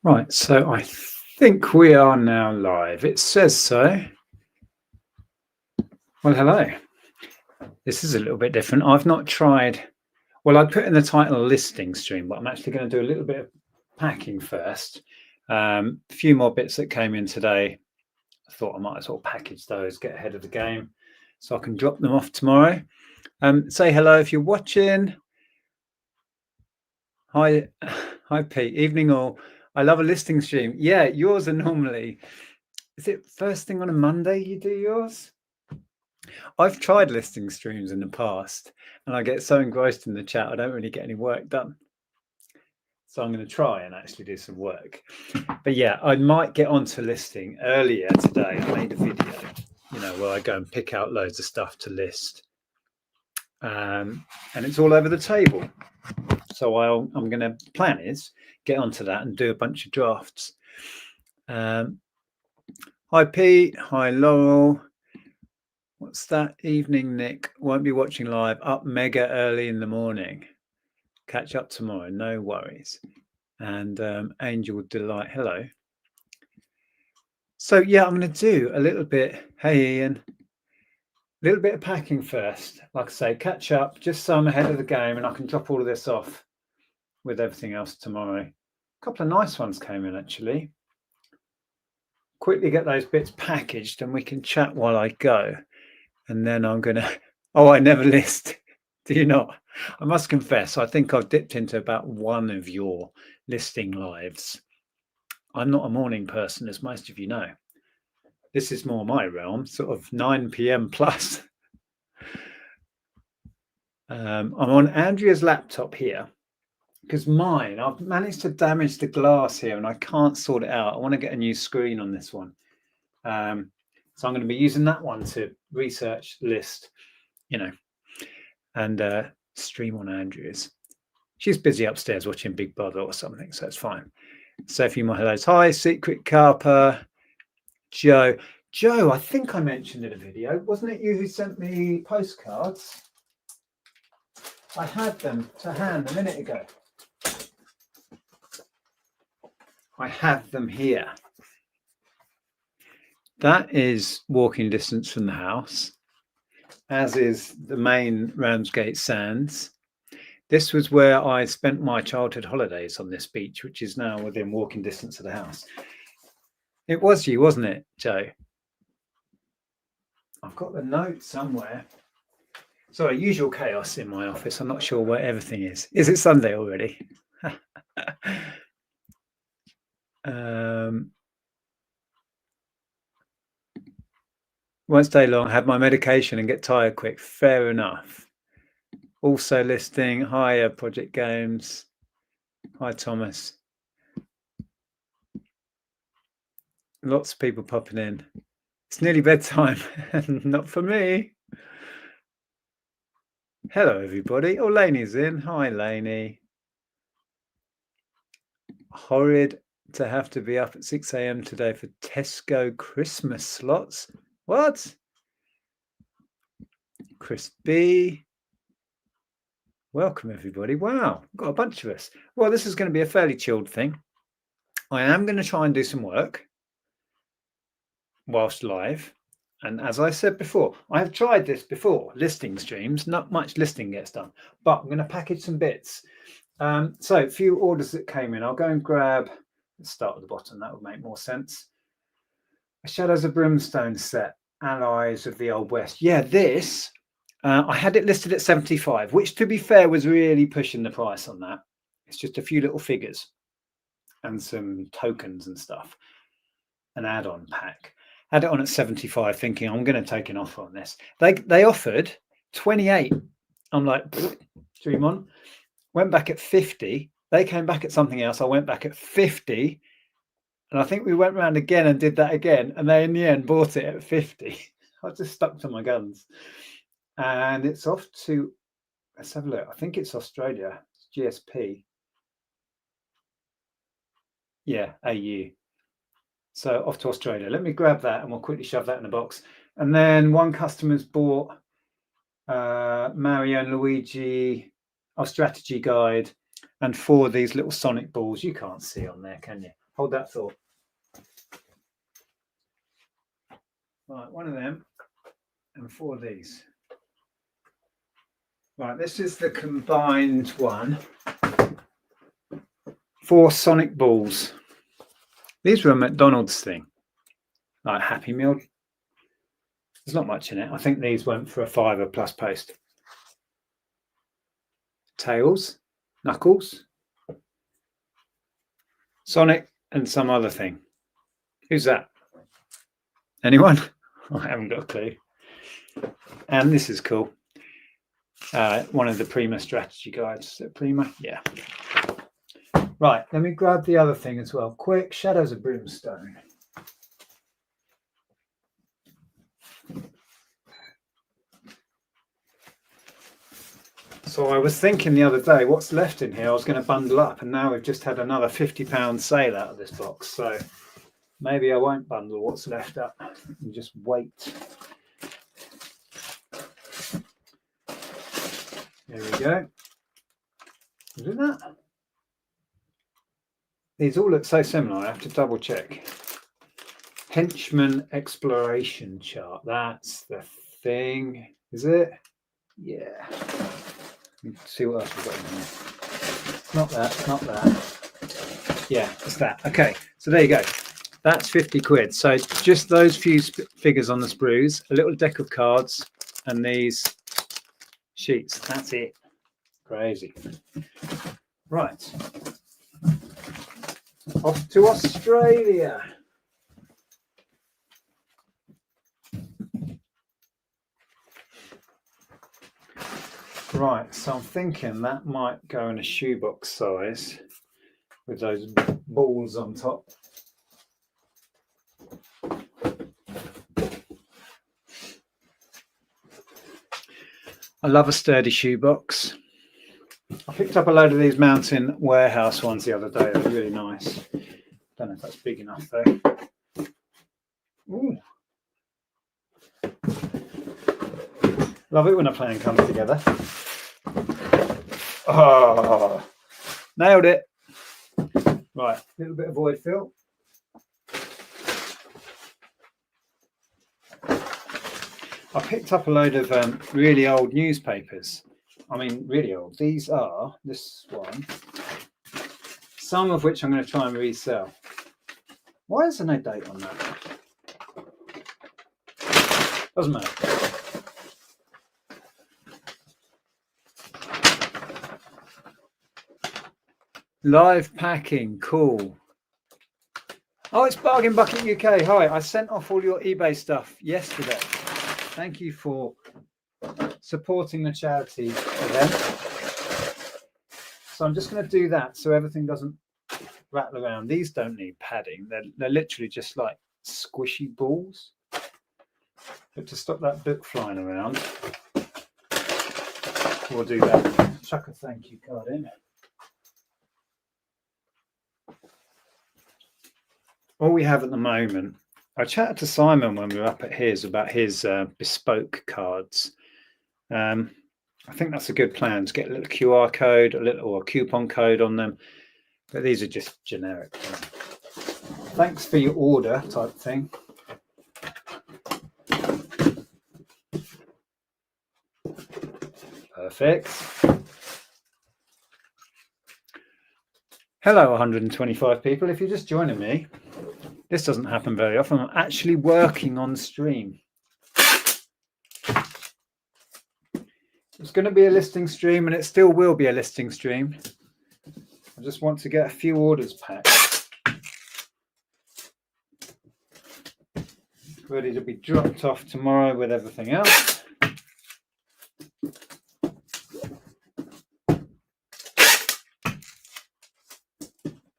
Right, so I think we are now live. It says so. Well, hello. This is a little bit different. I've not tried. Well, I put in the title listing stream, but I'm actually going to do a little bit of packing first. A few more bits that came in today. I thought I might as well package those, get ahead of the game, so I can drop them off tomorrow. Say hello if you're watching. Hi, Pete. Evening all. I love a listing stream. Yeah, yours are normally. Is it first thing on a Monday you do yours? I've tried listing streams in the past and I get so engrossed in the chat, I don't really get any work done. So I'm going to try and actually do some work. But yeah, I might get onto listing earlier today. I made a video, where I go and pick out loads of stuff to list. And it's all over the table. So I'm going to, plan is get onto that and do a bunch of drafts. Hi Pete, hi Laurel. What's that? Evening, Nick. Won't be watching live. Up mega early in the morning. Catch up tomorrow. No worries. And Angel Delight. Hello. So yeah, I'm going to do a little bit. Hey, Ian. A little bit of packing first. Like I say, catch up just so I'm ahead of the game and I can drop all of this off with everything else tomorrow. A couple of nice ones came in actually. Quickly get those bits packaged and we can chat while I go. And then I'm going to, I never list. Do you not? I must confess, I think I've dipped into about one of your listing lives. I'm not a morning person, as most of you know. This is more my realm, sort of 9 p.m. plus. I'm on Andrea's laptop here because mine, I've managed to damage the glass here and I can't sort it out. I want to get a new screen on this one. So I'm going to be using that one to research, list, and stream on Andrea's. She's busy upstairs watching Big Brother or something, so it's fine. Sophie, my hellos. Hi, Secret Carper. Joe. Joe, I think I mentioned in a video. Wasn't it you who sent me postcards? I had them to hand a minute ago. I have them here. That is walking distance from the house, as is the main Ramsgate Sands. This was where I spent my childhood holidays on this beach, which is now within walking distance of the house. It was you, wasn't it, Joe? I've got the note somewhere. Sorry, usual chaos in my office. I'm not sure where everything is. Is it Sunday already? Won't stay long. Have my medication and get tired quick. Fair enough. Also listing. Hi, Project Games. Hi, Thomas. Lots of people popping in. It's nearly bedtime. Not for me. Hello, everybody. Oh, Laney's in. Hi, Laney. Horrid to have to be up at 6 a.m. today for Tesco Christmas slots. What? Chris B. Welcome, everybody. Wow, got a bunch of us. Well, this is going to be a fairly chilled thing. I am going to try and do some work whilst live. And as I said before, I have tried this before, listing streams. Not much listing gets done, but I'm going to package some bits. So a few orders that came in. I'll go and grab, let's start at the bottom. That would make more sense. A Shadows of Brimstone set, Allies of the Old West. Yeah, this, I had it listed at 75, which to be fair was really pushing the price on that. It's just a few little figures and some tokens and stuff. An add-on pack. Had it on at 75 thinking I'm going to take an offer on this. They offered 28. I'm like, dream on. Went back at 50. They came back at something else. I went back at 50. And I think we went around again and did that again. And they in the end bought it at 50. I just stuck to my guns. And it's off to, let's have a look. I think it's Australia. It's GSP. Yeah, AU. So off to Australia. Let me grab that and we'll quickly shove that in the box. And then one customer's bought Mario and Luigi, our strategy guide, and 4 of these little Sonic balls. You can't see on there, can you? Hold that thought. Right, one of them and 4 of these. Right, this is the combined one. 4 Sonic balls. These were a McDonald's thing, like Happy Meal. There's not much in it. I think these went for a £5 plus post. Tails, Knuckles, Sonic, and some other thing. Who's that? Anyone? I haven't got a clue. And this is cool. One of the Prima strategy guides. Prima? Yeah. Right, let me grab the other thing as well. Quick, Shadows of Brimstone. So I was thinking the other day, what's left in here? I was going to bundle up, and now we've just had another £50 sale out of this box. So maybe I won't bundle what's left up and just wait. There we go. Is it that? These all look so similar, I have to double check. Henchman Exploration Chart. That's the thing. Is it? Yeah. Let's see what else we've got in here. Not that, not that. Yeah, it's that. Okay, so there you go. That's 50 quid. So just those few figures on the sprues, a little deck of cards, and these sheets. That's it. Crazy. Right. Off to Australia. Right, so I'm thinking that might go in a shoebox size with those balls on top. I love a sturdy shoebox. I picked up a load of these Mountain Warehouse ones the other day. They're really nice. Don't know if that's big enough though. Ooh. Love it when a plan comes together. Oh, nailed it. Right, a little bit of void fill. I picked up a load of really old newspapers. I mean, really old. These are, this one, some of which I'm going to try and resell. Why is there no date on that? Doesn't matter. Live packing, cool. Oh, it's Bargain Bucket UK. Hi, I sent off all your eBay stuff yesterday. Thank you for supporting the charity event. So I'm just going to do that so everything doesn't rattle around. These don't need padding. They're literally just like squishy balls. But to stop that book flying around, we'll do that. Chuck a thank you card in. All we have at the moment, I chatted to Simon when we were up at his about his bespoke cards. I think that's a good plan to get a little QR code, or a coupon code on them. But these are just generic. Thanks for your order type thing. Perfect. Hello, 125 people. If you're just joining me, this doesn't happen very often. I'm actually working on stream. It's going to be a listing stream, and it still will be a listing stream. I just want to get a few orders packed, ready to be dropped off tomorrow with everything else.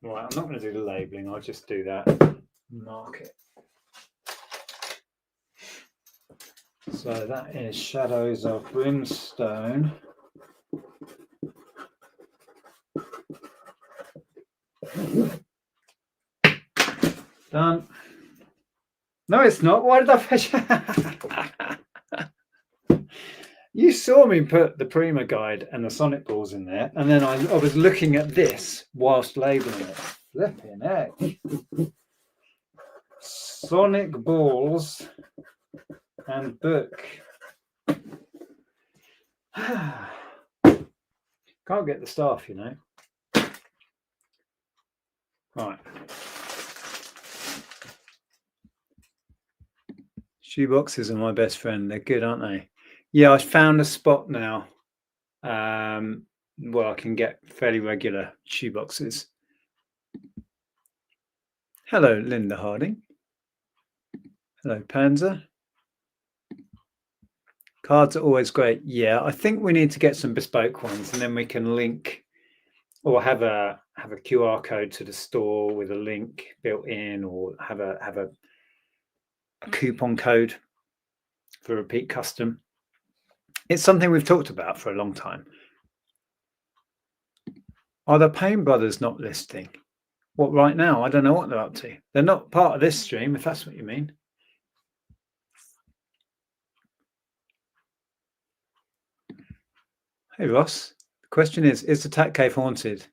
Right, I'm not going to do the labelling. I'll just do that. Mark it. So that is Shadows of Brimstone. Done. No, it's not. Why did I fetch? You saw me put the Prima guide and the Sonic balls in there, and then I was looking at this whilst labelling it. Flipping heck. Sonic balls and book. Can't get the staff, you know. Right. Shoeboxes are my best friend. They're good, aren't they? Yeah, I found a spot now where I can get fairly regular shoeboxes. Hello, Linda Harding. Hello, Panzer. Cards are always great. Yeah, I think we need to get some bespoke ones, and then we can link or have a QR code to the store with a link built in, or have a coupon code for repeat custom. It's something we've talked about for a long time. Are the Payne brothers not listing? What, right now? I don't know what they're up to. They're not part of this stream, if that's what you mean. Hey, Ross. The question is the TAT cave haunted?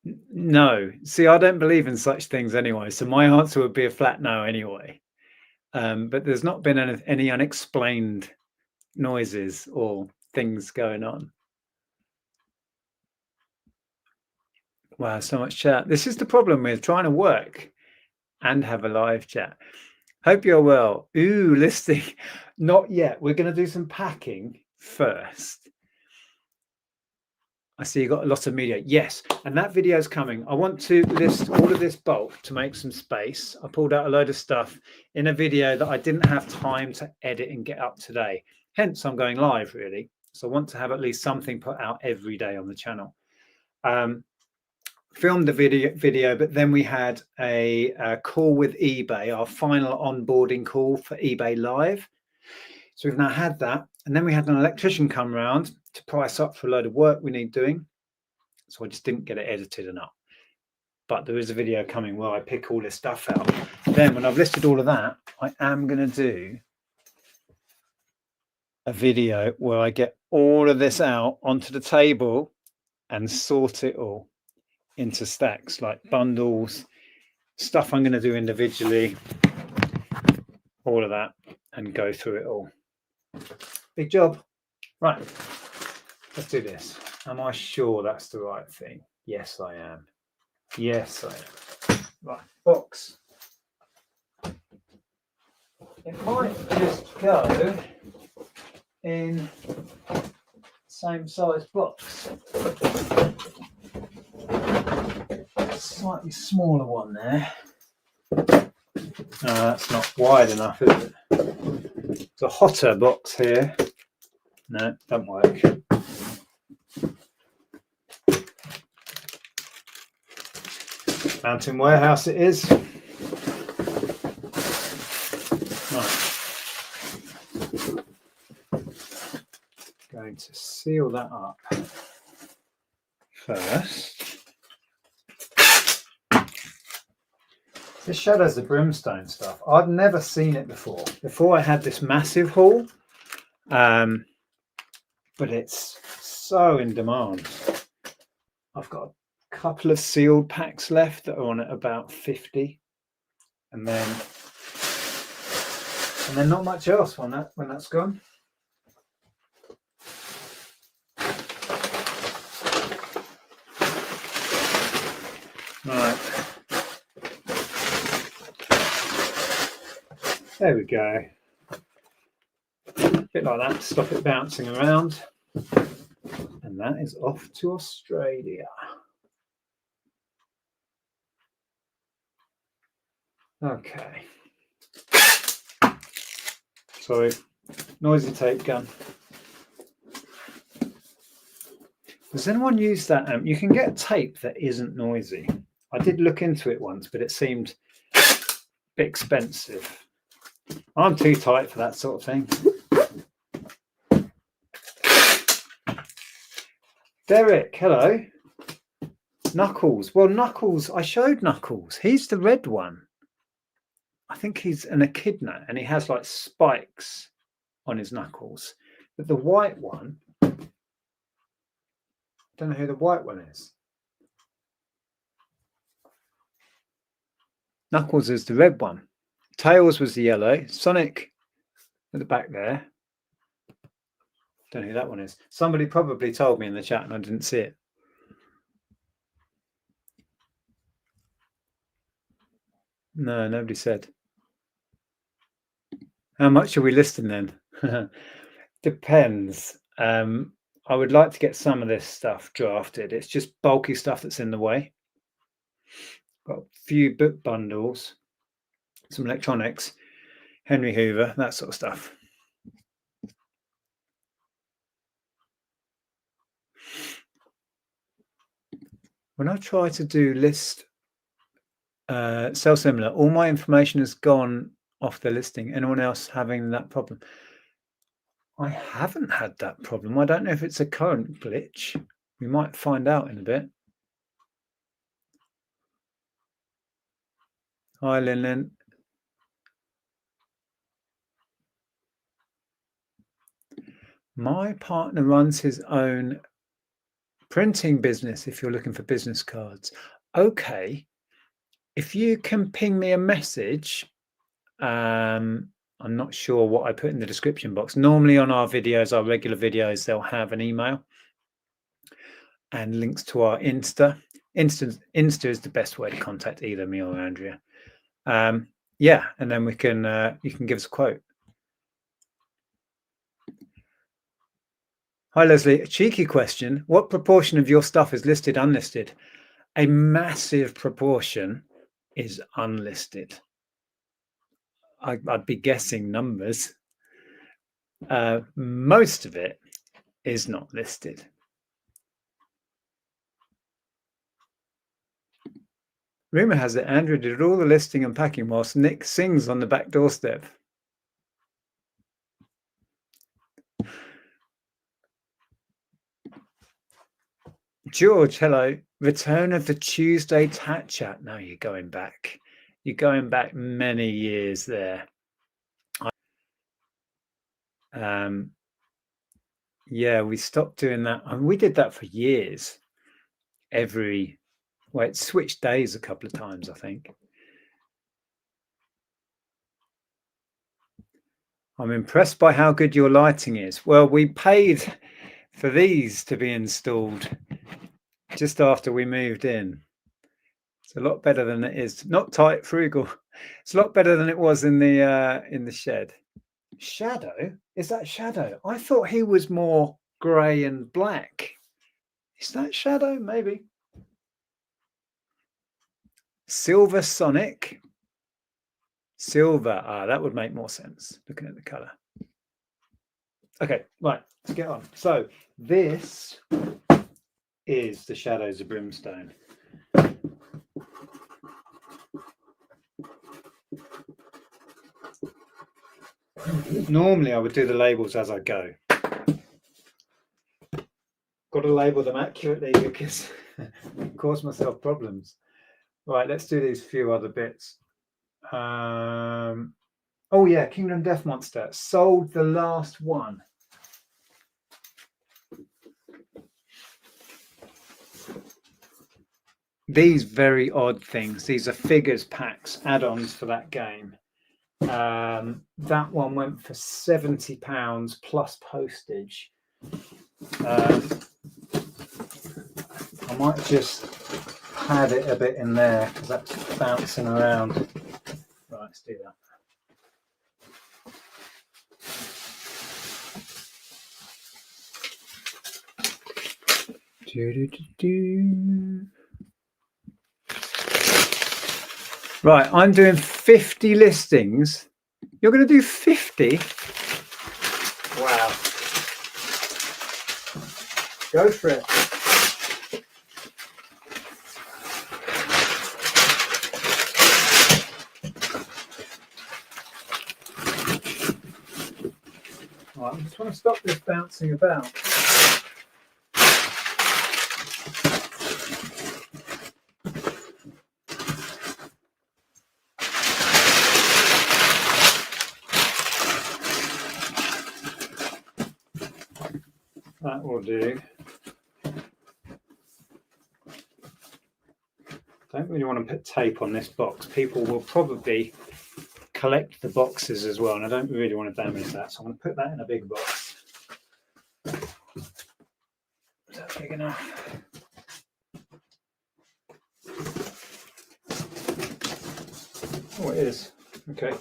No. See, I don't believe in such things anyway, so my answer would be a flat no anyway. But there's not been any unexplained noises or things going on. Wow, so much chat. This is the problem with trying to work and have a live chat. Hope you're well. Ooh, listing. Not yet. We're going to do some packing first. I see you got a lot of media. Yes, and that video is coming. I want to list all of this bulk to make some space. I pulled out a load of stuff in a video that I didn't have time to edit and get up today. Hence, I'm going live, really. So I want to have at least something put out every day on the channel. Filmed the video, but then we had a call with eBay, our final onboarding call for eBay Live. So we've now had that, and then we had an electrician come around to price up for a load of work we need doing. So I just didn't get it edited enough. But there is a video coming where I pick all this stuff out. Then when I've listed all of that, I am going to do a video where I get all of this out onto the table and sort it all into stacks, like bundles, stuff I'm going to do individually, all of that, and go through it all. Big job. Right, let's do this. Am I sure that's the right thing? Yes, I am. Yes, I am. Right, box. It might just go in same size box. Slightly smaller one there. No, that's not wide enough, is it? It's a hotter box here. No, don't work. Mountain warehouse it is. Right. Going to seal that up first. This shadows the brimstone stuff. I've never seen it before. Before I had this massive haul, but it's so in demand. I've got a couple of sealed packs left that are on at about 50, and then not much else when that's gone. Right. There we go. A bit like that, stop it bouncing around. And that is off to Australia. Okay. Sorry, noisy tape gun. Does anyone use that? You can get tape that isn't noisy. I did look into it once, but it seemed a bit expensive. I'm too tight for that sort of thing. Derek, hello. Knuckles. Well, Knuckles, I showed Knuckles. He's the red one. I think he's an echidna, and he has like spikes on his knuckles. But the white one, I don't know who the white one is. Knuckles is the red one. Tails was the yellow. Sonic at the back there. Don't know who that one is. Somebody probably told me in the chat and I didn't see it. No, nobody said. How much are we listing then? Depends. I would like to get some of this stuff drafted. It's just bulky stuff that's in the way. Got a few book bundles, some electronics, Henry Hoover, that sort of stuff. When I try to do list sell similar, all my information has gone off the listing. Anyone else having that problem? I haven't had that problem. I don't know if it's a current glitch. We might find out in a bit. Hi, Lynn. My partner runs his own printing business if you're looking for business cards. Okay. If you can ping me a message, I'm not sure what I put in the description box. Normally on our videos, our regular videos, they'll have an email and links to our Insta. Insta is the best way to contact either me or Andrea. Yeah, and then we can you can give us a quote. Hi, Leslie. A cheeky question. What proportion of your stuff is listed, unlisted? A massive proportion is unlisted. I'd be guessing numbers. Most of it is not listed. Rumor has it Andrea did all the listing and packing whilst Nick sings on the back doorstep. George, hello. Return of the Tuesday TAT chat. Now you're going back. You're going back many years there. Yeah, we stopped doing that. And we did that for years. Well, it switched days a couple of times, I think. I'm impressed by how good your lighting is. Well, we paid for these to be installed just after we moved in. It's a lot better than it is. Not tight, frugal. It's a lot better than it was in the shed. Shadow? Is that Shadow? I thought he was more grey and black. Is that Shadow? Maybe. Silver Sonic. Silver. That would make more sense looking at the colour. Okay, right, let's get on. So this is the Shadows of Brimstone. Normally I would do the labels as I go. Got to label them accurately because it cause myself problems. Right, let's do these few other bits. Oh yeah, Kingdom Death Monster. Sold the last one. These very odd things. These are figures packs, add-ons for that game. That one went for £70 plus postage. I might just pad it a bit in there because that's bouncing around. Right, let's do that. Right, I'm doing 50 listings. You're going to do 50? Wow. Go for it. Right, I just want to stop this bouncing about. That will do. Don't really want to put tape on this box. People will probably collect the boxes as well, and I don't really want to damage that, so I'm going to put that in a big box. Is that big enough? Oh, it is. Okay,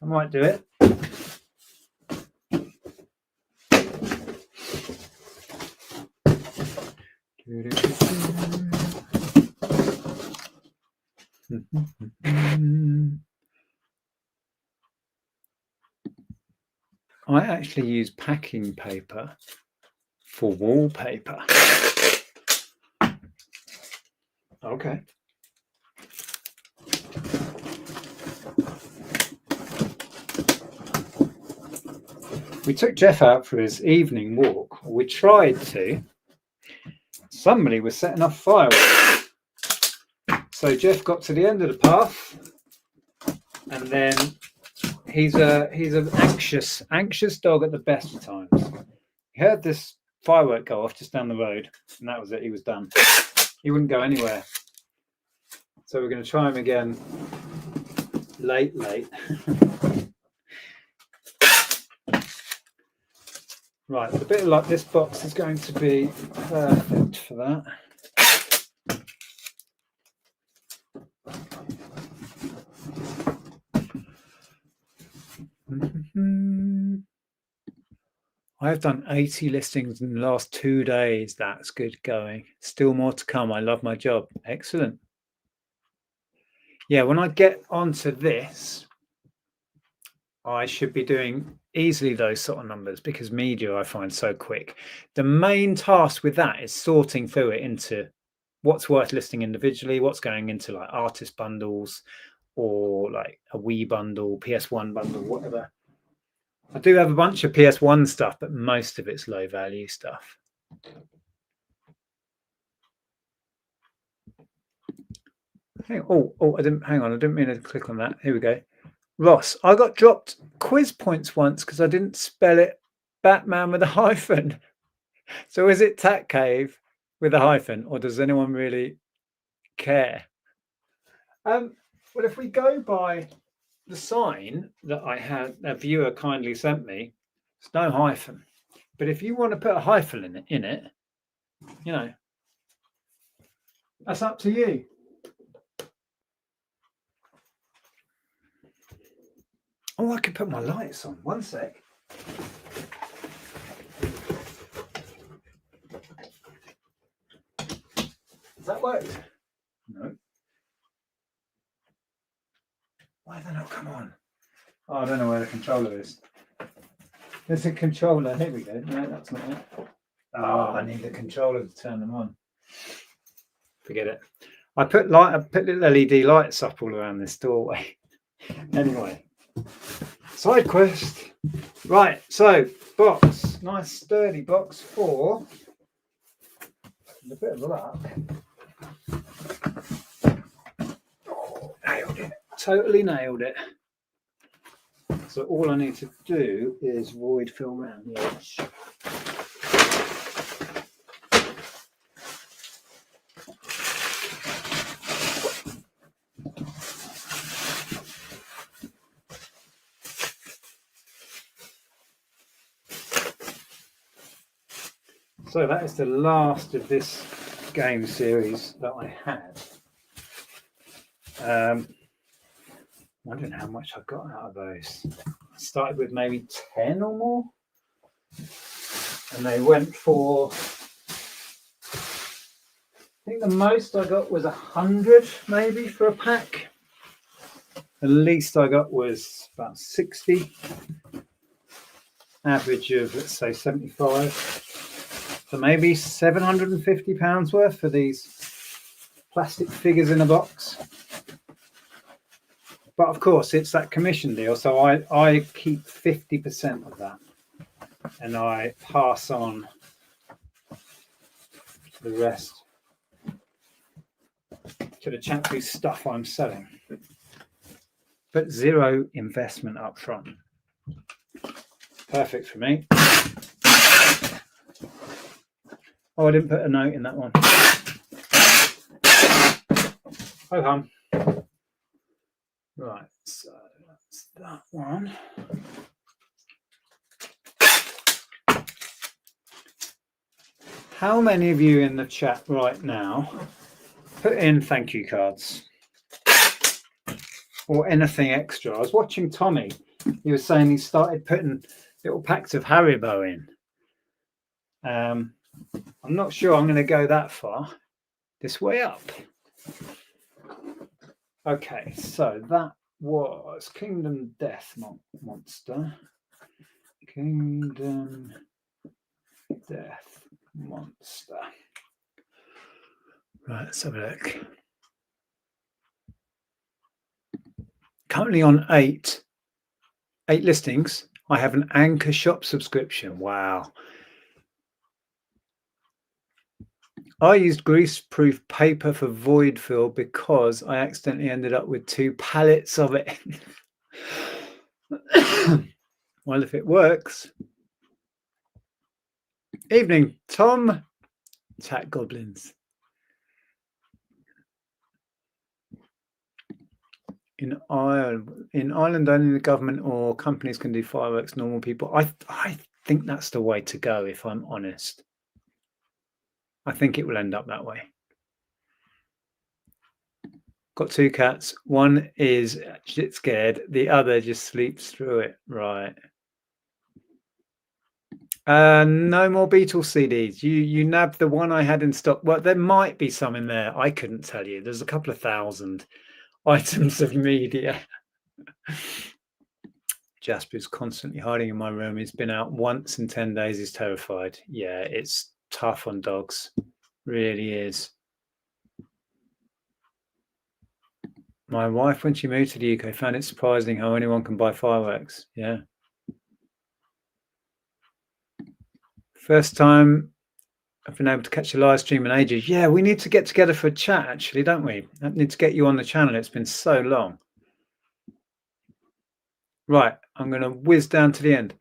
I might do it. I actually use packing paper for wallpaper. Okay. We took Jeff out for his evening walk. We tried to. Somebody was setting off fireworks. So Jeff got to the end of the path, and then he's an anxious dog at the best of times. He heard this firework go off just down the road, and that was it. He was done. He wouldn't go anywhere. So we're going to try him again late. Right, the bit like this box is going to be perfect for that. I've done 80 listings in the last 2 days. That's good going. Still more to come. I love my job. Excellent. Yeah, when I get onto this, I should be doing easily those sort of numbers, because media I find so quick. The main task with that is sorting through it into what's worth listing individually, what's going into like artist bundles or like a Wii bundle, PS1 bundle, whatever. I do have a bunch of PS1 stuff, but most of it's low value stuff. I didn't mean to click on that. Here we go. Ross, I got dropped quiz points once because I didn't spell it Batman with a hyphen. So is it TAT Cave with a hyphen, or does anyone really care? Well, if we go by the sign that I had, a viewer kindly sent me, it's no hyphen. But if you want to put a hyphen in it, you know, that's up to you. Oh, I can put my lights on. One sec. Does that work? No. Why have they not come on? Oh, I don't know where the controller is. There's a controller. Here we go. No, that's not it. Oh, I need the controller to turn them on. Forget it. I put little LED lights up all around this doorway. Anyway, side quest. Right, so box, nice sturdy box for a bit of luck. Oh, nailed it. Totally nailed it. So all I need to do is void fill around the edge. So that is the last of this game series that I had. Wondering how much I got out of those. I started with maybe 10 or more, and they went for, I think the most I got was 100 maybe for a pack. The least I got was about 60. Average of, let's say, 75. So maybe £750 worth for these plastic figures in a box. But of course, it's that commission deal, so I keep 50% of that, and I pass on the rest to the chap whose stuff I'm selling. But zero investment up front. Perfect for me. Oh, I didn't put a note in that one. Ho hum. Right, so that's that one. How many of you in the chat right now put in thank you cards or anything extra? I was watching Tommy. He was saying he started putting little packs of Haribo in. I'm not sure I'm going to go that far. This way up. Okay, so that was Kingdom Death Monster. Kingdom Death Monster. Right, let's have a look. Currently on eight listings. I have an Anchor Shop subscription. Wow. I used greaseproof paper for void fill because I accidentally ended up with 2 pallets of it. Well, if it works. Evening, Tom. TAT goblins. In Ireland, only the government or companies can do fireworks. Normal people. I think that's the way to go, if I'm honest. I think it will end up that way. Got 2 cats. One is shit scared. The other just sleeps through it. Right. No more Beatles CDs. You nabbed the one I had in stock. Well, there might be some in there. I couldn't tell you. There's a couple of thousand items of media. Jasper's constantly hiding in my room. He's been out once in 10 days. He's terrified. Yeah, it's tough on dogs. Really is. My wife, when she moved to the UK, found it surprising how anyone can buy fireworks. Yeah. First time I've been able to catch a live stream in ages. Yeah, we need to get together for a chat, actually, don't we? I need to get you on the channel. It's been so long. Right, I'm going to whiz down to the end.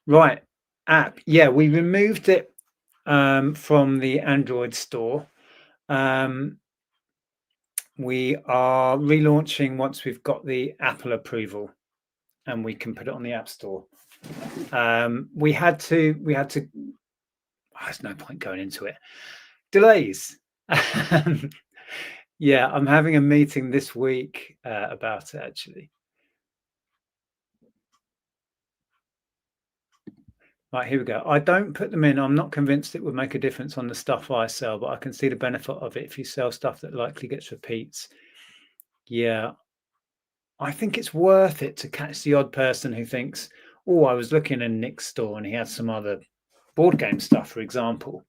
Right, app. Yeah, we removed it from the Android store. We are relaunching once we've got the Apple approval and we can put it on the App Store. We had to. There's no point going into it. Delays. Yeah, I'm having a meeting this week about it, actually. Right, here we go. I don't put them in. I'm not convinced it would make a difference on the stuff I sell, but I can see the benefit of it if you sell stuff that likely gets repeats. Yeah, I think it's worth it to catch the odd person who thinks, oh, I was looking in Nick's store and he had some other board game stuff, for example.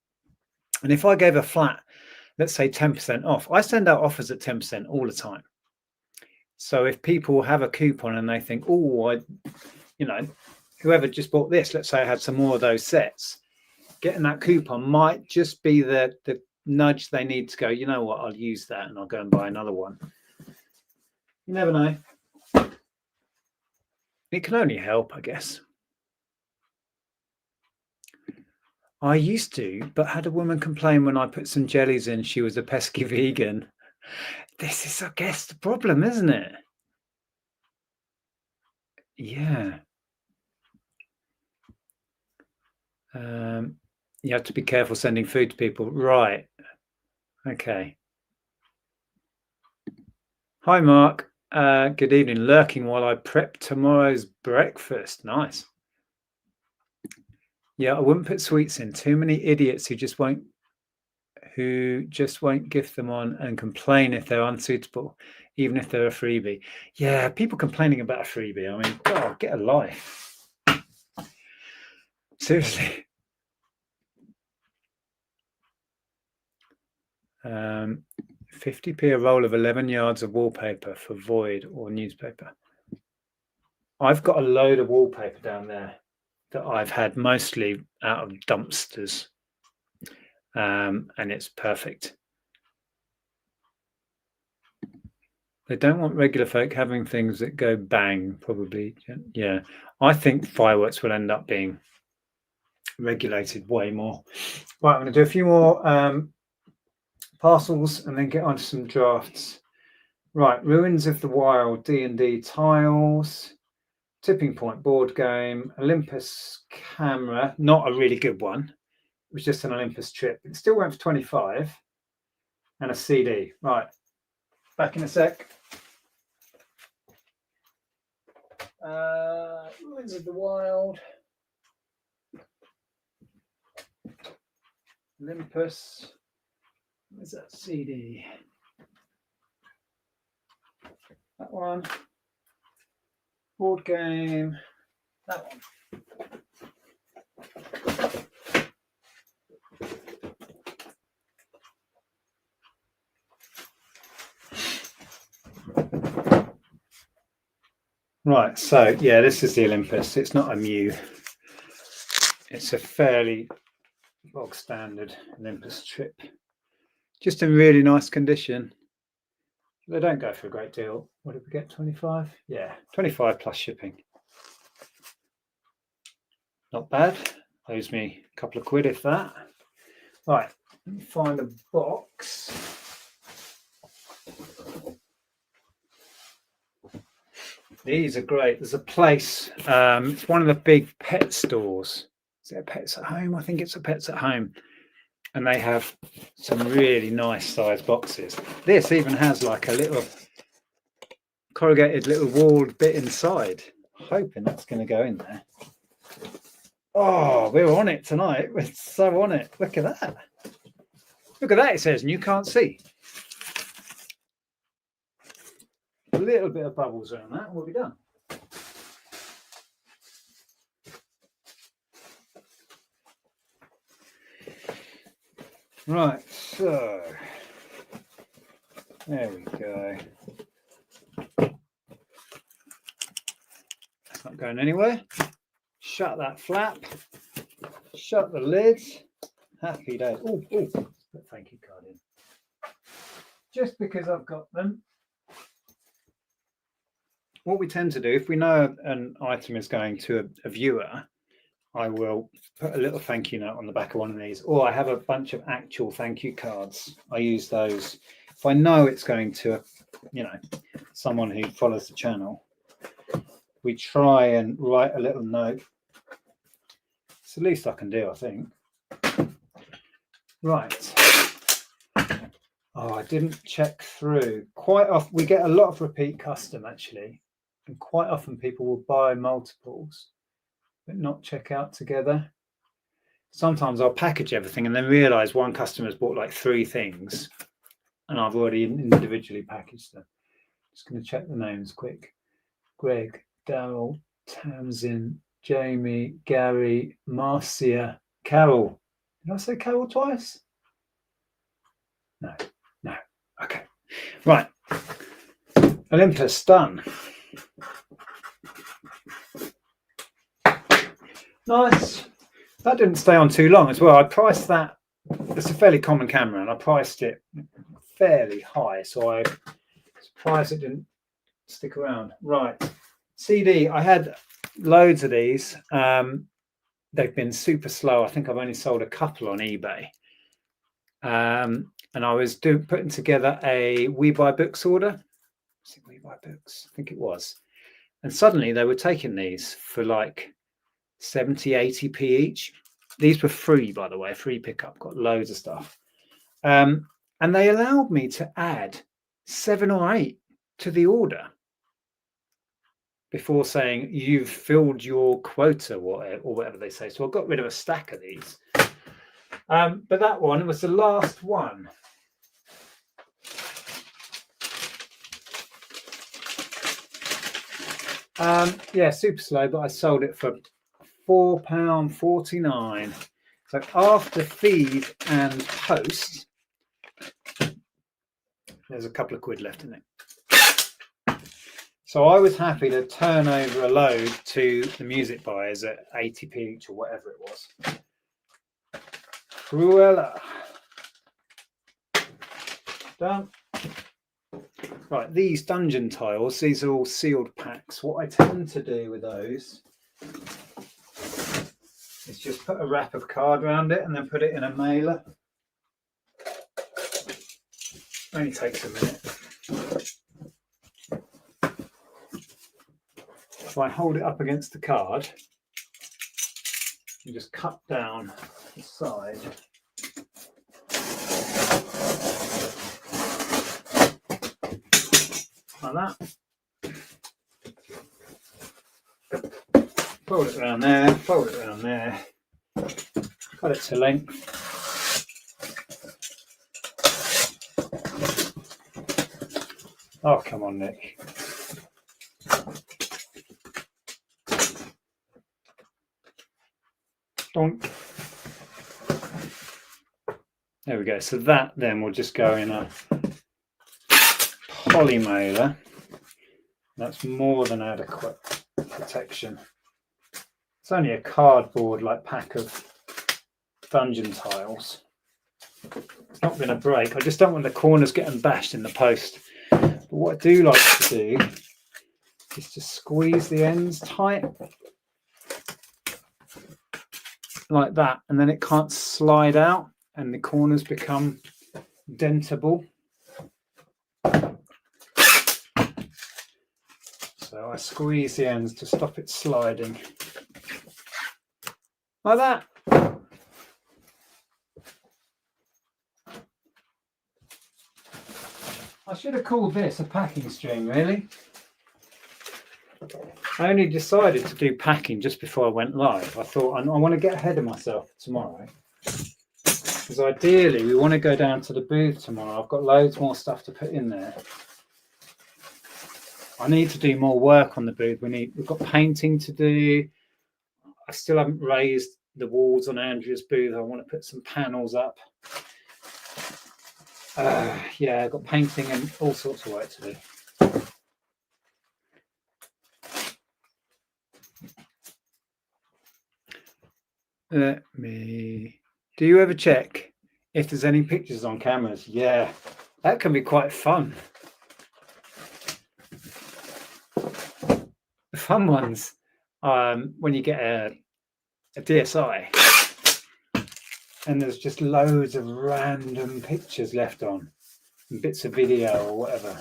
And if I gave a flat, let's say 10% off, I send out offers at 10% all the time. So if people have a coupon and they think, oh, whoever just bought this, let's say I had some more of those sets, getting that coupon might just be the nudge they need to go, you know what, I'll use that and I'll go and buy another one. You never know. It can only help, I guess. I used to, but had a woman complain when I put some jellies in, she was a pesky vegan. This is, I guess, the problem, isn't it? Yeah. You have to be careful sending food to people. Right. Okay. Hi, Mark. Good evening. Lurking while I prep tomorrow's breakfast. Nice. Yeah, I wouldn't put sweets in. Too many idiots who just won't gift them on and complain if they're unsuitable, even if they're a freebie. Yeah, people complaining about a freebie. I mean, God, get a life. Seriously. 50p a roll of 11 yards of wallpaper for void or newspaper. I've got a load of wallpaper down there that I've had mostly out of dumpsters, and it's perfect. They don't want regular folk having things that go bang, probably. Yeah, I think fireworks will end up being regulated way more. Right, I'm going to do a few more parcels and then get on to some drafts. Right, Ruins of the Wild, D&D tiles, Tipping Point board game, Olympus camera, not a really good one. It was just an Olympus trip. It still went for 25, and a CD. Right, back in a sec. Ruins of the Wild, Olympus. Where's that CD? That one. Board game. That one. Right, so yeah, this is the Olympus. It's not a Mew. It's a fairly bog standard Olympus trip. Just in really nice condition. They don't go for a great deal. What did we get? 25? Yeah, 25 plus shipping. Not bad. Owes me a couple of quid if that. Right, let me find a box. These are great. There's a place. It's one of the big pet stores. Is it a Pets at Home? I think it's a Pets at Home. And they have some really nice sized boxes. This even has like a little corrugated little walled bit inside. Hoping that's going to go in there. Oh, we're on it tonight. We're so on it. Look at that. Look at that, it says, and you can't see. A little bit of bubbles around that, we'll be done. Right, so there we go. That's not going anywhere. Shut that flap. Shut the lid. Happy days. Oh, put thank you card in. Just because I've got them. What we tend to do, if we know an item is going to a viewer, I will put a little thank you note on the back of one of these, or I have a bunch of actual thank you cards. I use those. If I know it's going to, someone who follows the channel, we try and write a little note. It's the least I can do, I think. Right. Oh, I didn't check through. Quite often, we get a lot of repeat custom, actually. And quite often people will buy multiples, but not check out together. Sometimes I'll package everything and then realize one customer's bought like 3 things and I've already individually packaged them. Just going to check the names quick. Greg, Daryl, Tamsin, Jamie, Gary, Marcia, Carol. Did I say Carol twice? No. Okay. Right. Olympus done. Nice. That didn't stay on too long as well. I priced that. It's a fairly common camera, and I priced it fairly high, so I was surprised it didn't stick around. Right. CD. I had loads of these. They've been super slow. I think I've only sold a couple on eBay. And I was putting together a We Buy Books order. Was it We Buy Books? I think it was. And suddenly they were taking these for like 70, 80p each. These were free, by the way, free pickup, got loads of stuff. And they allowed me to add 7 or 8 to the order before saying you've filled your quota or whatever they say. So I got rid of a stack of these. But that one was the last one. Yeah, super slow, but I sold it for £4.49. So after feed and post, there's a couple of quid left in it. So I was happy to turn over a load to the music buyers at 80p each or whatever it was. Cruella. Done. Right, these dungeon tiles, these are all sealed packs. What I tend to do with those is just put a wrap of card around it and then put it in a mailer. Only takes a minute. So I hold it up against the card and just cut down the side. Like that. Fold it around there, fold it around there. Cut it to length. Oh, come on, Nick. Donk. There we go. So that then will just go in a poly mailer. That's more than adequate protection. It's only a cardboard like pack of dungeon tiles. It's not going to break. I just don't want the corners getting bashed in the post. But what I do like to do is to squeeze the ends tight like that, and then it can't slide out and the corners become dentable. So I squeeze the ends to stop it sliding like that. I should have called this a packing stream, really. I only decided to do packing just before I went live. I thought I want to get ahead of myself tomorrow, because ideally we want to go down to the booth tomorrow. I've got loads more stuff to put in there. I need to do more work on the booth. We've got painting to do. I still haven't raised the walls on Andrea's booth. I want to put some panels up. Yeah, I've got painting and all sorts of work to do. Do you ever check if there's any pictures on cameras? Yeah, that can be quite fun. The fun ones, when you get a DSI and there's just loads of random pictures left on, and bits of video or whatever.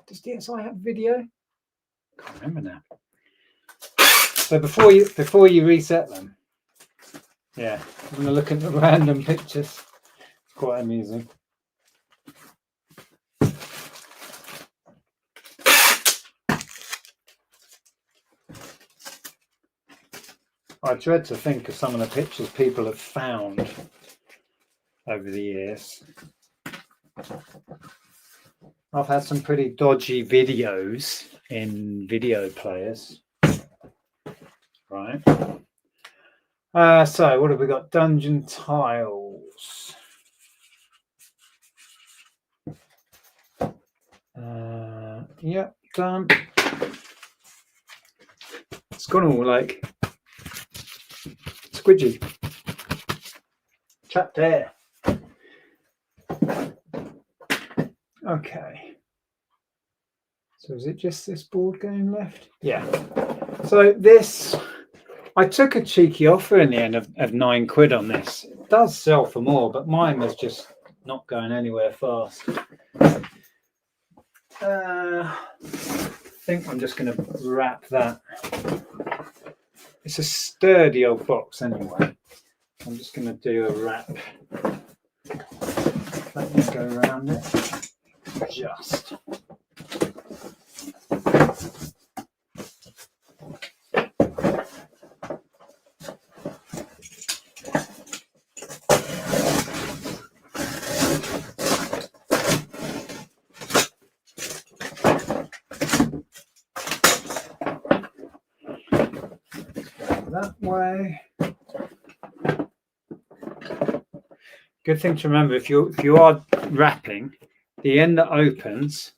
Does DSI have video? Can't remember now. So before you reset them, yeah, I'm gonna look at the random pictures. It's quite amusing. I dread to think of some of the pictures people have found over the years. I've had some pretty dodgy videos in video players. Right. So what have we got? Dungeon tiles. Yep, done. It's gone all like squidgy. Trapped air. Okay. So is it just this board game left? Yeah. So this, I took a cheeky offer in the end of £9 on this. It does sell for more, but mine was just not going anywhere fast. I think I'm just going to wrap that. It's a sturdy old box anyway. I'm just going to do a wrap. Let me go around it. Just. That way. Good thing to remember, if you are wrapping, the end that opens,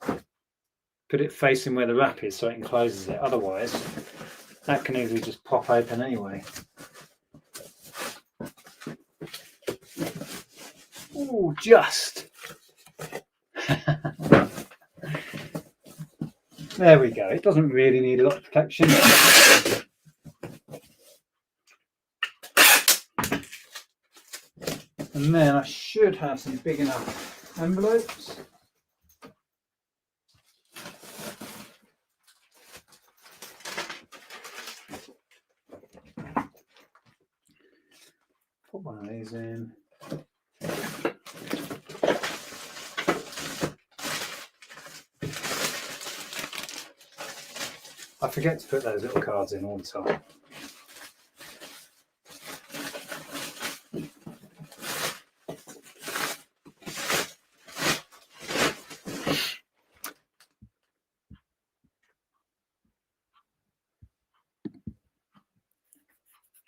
put it facing where the wrap is so it encloses it. Otherwise, that can easily just pop open anyway. Oh, just. There we go. It doesn't really need a lot of protection. And then I should have some big enough envelopes. Put one of these in. I forget to put those little cards in all the time.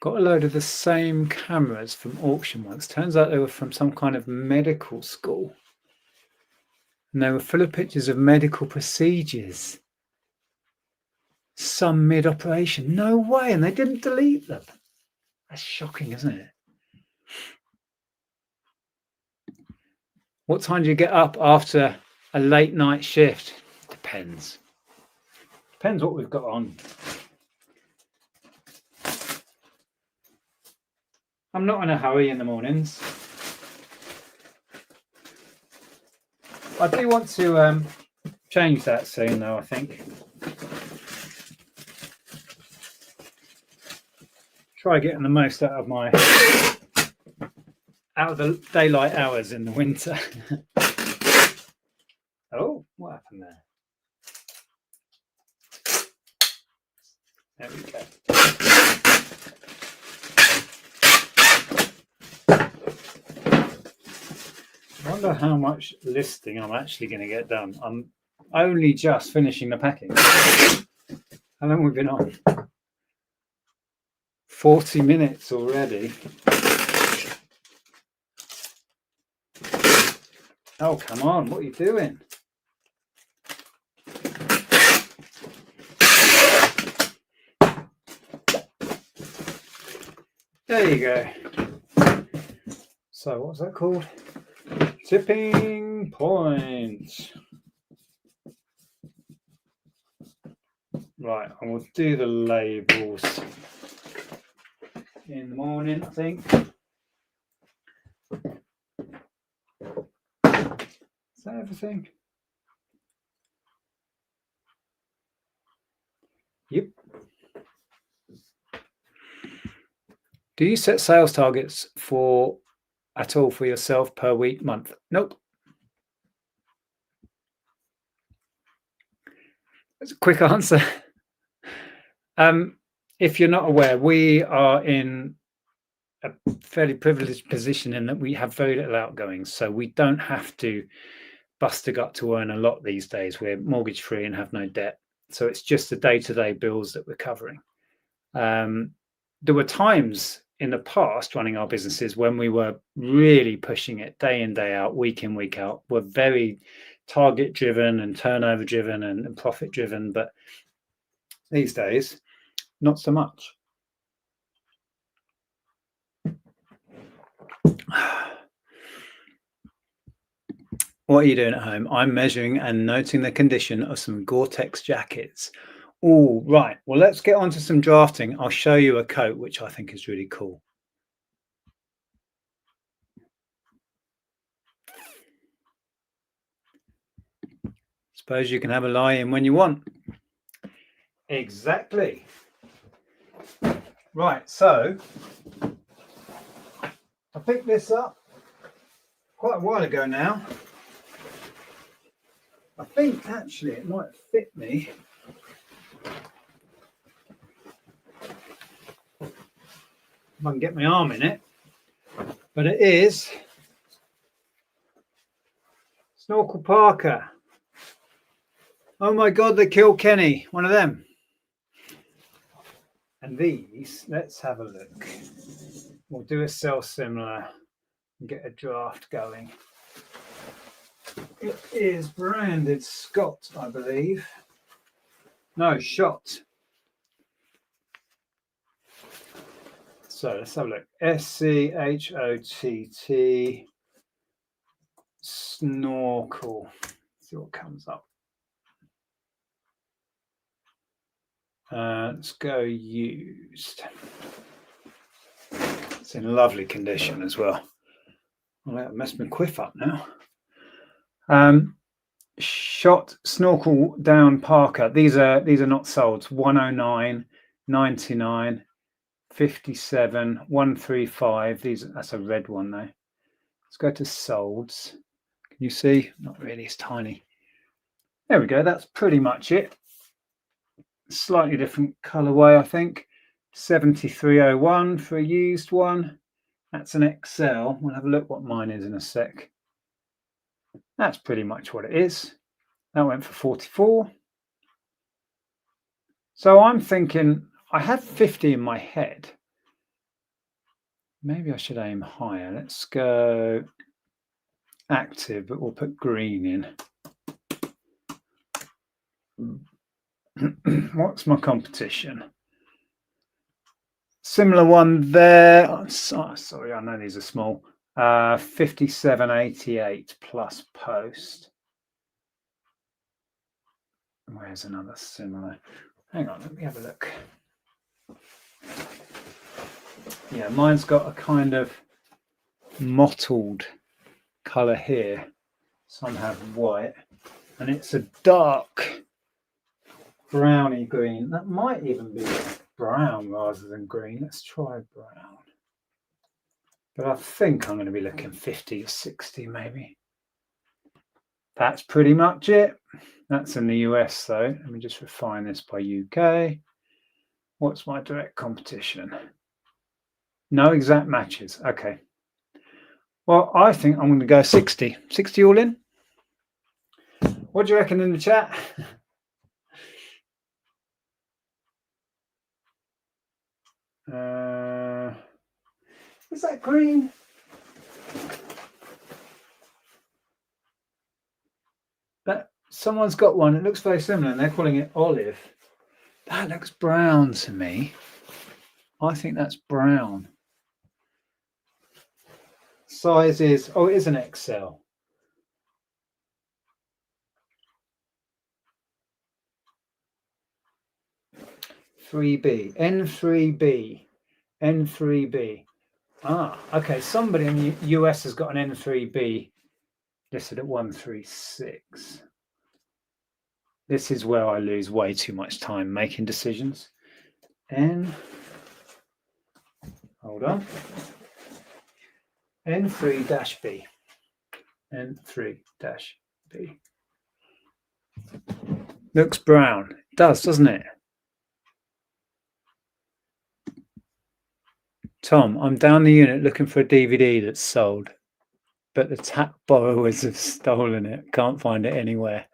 Got a load of the same cameras from auction once. Turns out they were from some kind of medical school. And they were full of pictures of medical procedures. Some mid-operation. No way. And they didn't delete them. That's shocking, isn't it? What time do you get up after a late night shift? Depends. Depends what we've got on. I'm not in a hurry in the mornings. I do want to change that soon, though, I think. Try getting the most out of the daylight hours in the winter. Oh, what happened there? There we go. I wonder how much listing I'm actually going to get done. I'm only just finishing the packing. How long have we been on? 40 minutes already. Oh, come on. What are you doing? There you go. So what's that called? Tipping point. Right, and we'll do the labels in the morning, I think. Is that everything? Yep. Do you set sales targets at all for yourself per week, month? Nope. That's a quick answer. If you're not aware, we are in a fairly privileged position in that we have very little outgoings, so we don't have to bust a gut to earn a lot these days. We're mortgage free and have no debt, so it's just the day-to-day bills that we're covering. There were times in the past running our businesses when we were really pushing it day in, day out, week in, week out. We're very target driven and turnover driven and profit driven, but these days, not so much. What are you doing at home? I'm measuring and noting the condition of some Gore-Tex jackets. Oh, right. Well, let's get on to some drafting. I'll show you a coat, which I think is really cool. Suppose you can have a lie in when you want. Exactly. Right, so I picked this up quite a while ago now. I think actually it might fit me. If I can get my arm in it. But it is Snorkel Parker. Oh my God, they killed Kenny. One of them. And these, let's have a look. We'll do a sell similar and get a draft going. It is branded Scott, I believe. No, Shot. So let's have a look. SCHOTT Snorkel. Let's see what comes up. Let's go used. It's in lovely condition as well. I'll let mess my quiff up now. Shot snorkel down Parker. These are not sold. 109, 99, 57, 135. That's a red one though. Let's go to solds. Can you see? Not really, it's tiny. There we go. That's pretty much it. Slightly different colorway, I think. 7301 for a used one. That's an XL. We'll have a look what mine is in a sec. That's pretty much what it is. That went for 44. So I'm thinking, I have 50 in my head. Maybe I should aim higher. Let's go active, but we'll put green in. What's my competition? Similar one there. Oh, sorry, I know these are small. 5788 plus post. Where's another similar? Hang on, let me have a look. Yeah, mine's got a kind of mottled color here. Some have white, and it's a dark browny green. That might even be brown rather than green. Let's try brown. But I think I'm going to be looking 50 or 60 maybe. That's pretty much it. That's in the US though. Let me just refine this by UK. What's my direct competition? No exact matches. Okay. Well, I think I'm going to go 60. 60 all in. What do you reckon in the chat? Is that green? Someone's got one. It looks very similar, and they're calling it olive. That looks brown to me. I think that's brown. Size is, oh, it is an XL. N3B. Ah, okay. Somebody in the US has got an N3B listed at 136. This is where I lose way too much time making decisions. Hold on. N3-B. N3-B. Looks brown. It does, doesn't it? Tom, I'm down the unit looking for a DVD that's sold, but the TAT borrowers have stolen it. Can't find it anywhere.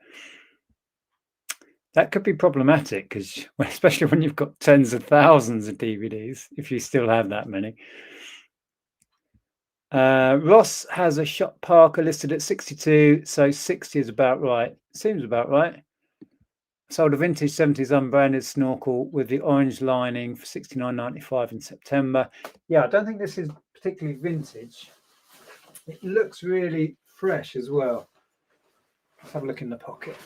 That could be problematic, because especially when you've got tens of thousands of DVDs, if you still have that many. Ross has a shot Parker listed at 62, so 60 is about right. Seems about right. Sold a vintage 70s unbranded snorkel with the orange lining for $69.95 in September. Yeah, I don't think this is particularly vintage. It looks really fresh as well. Let's have a look in the pocket.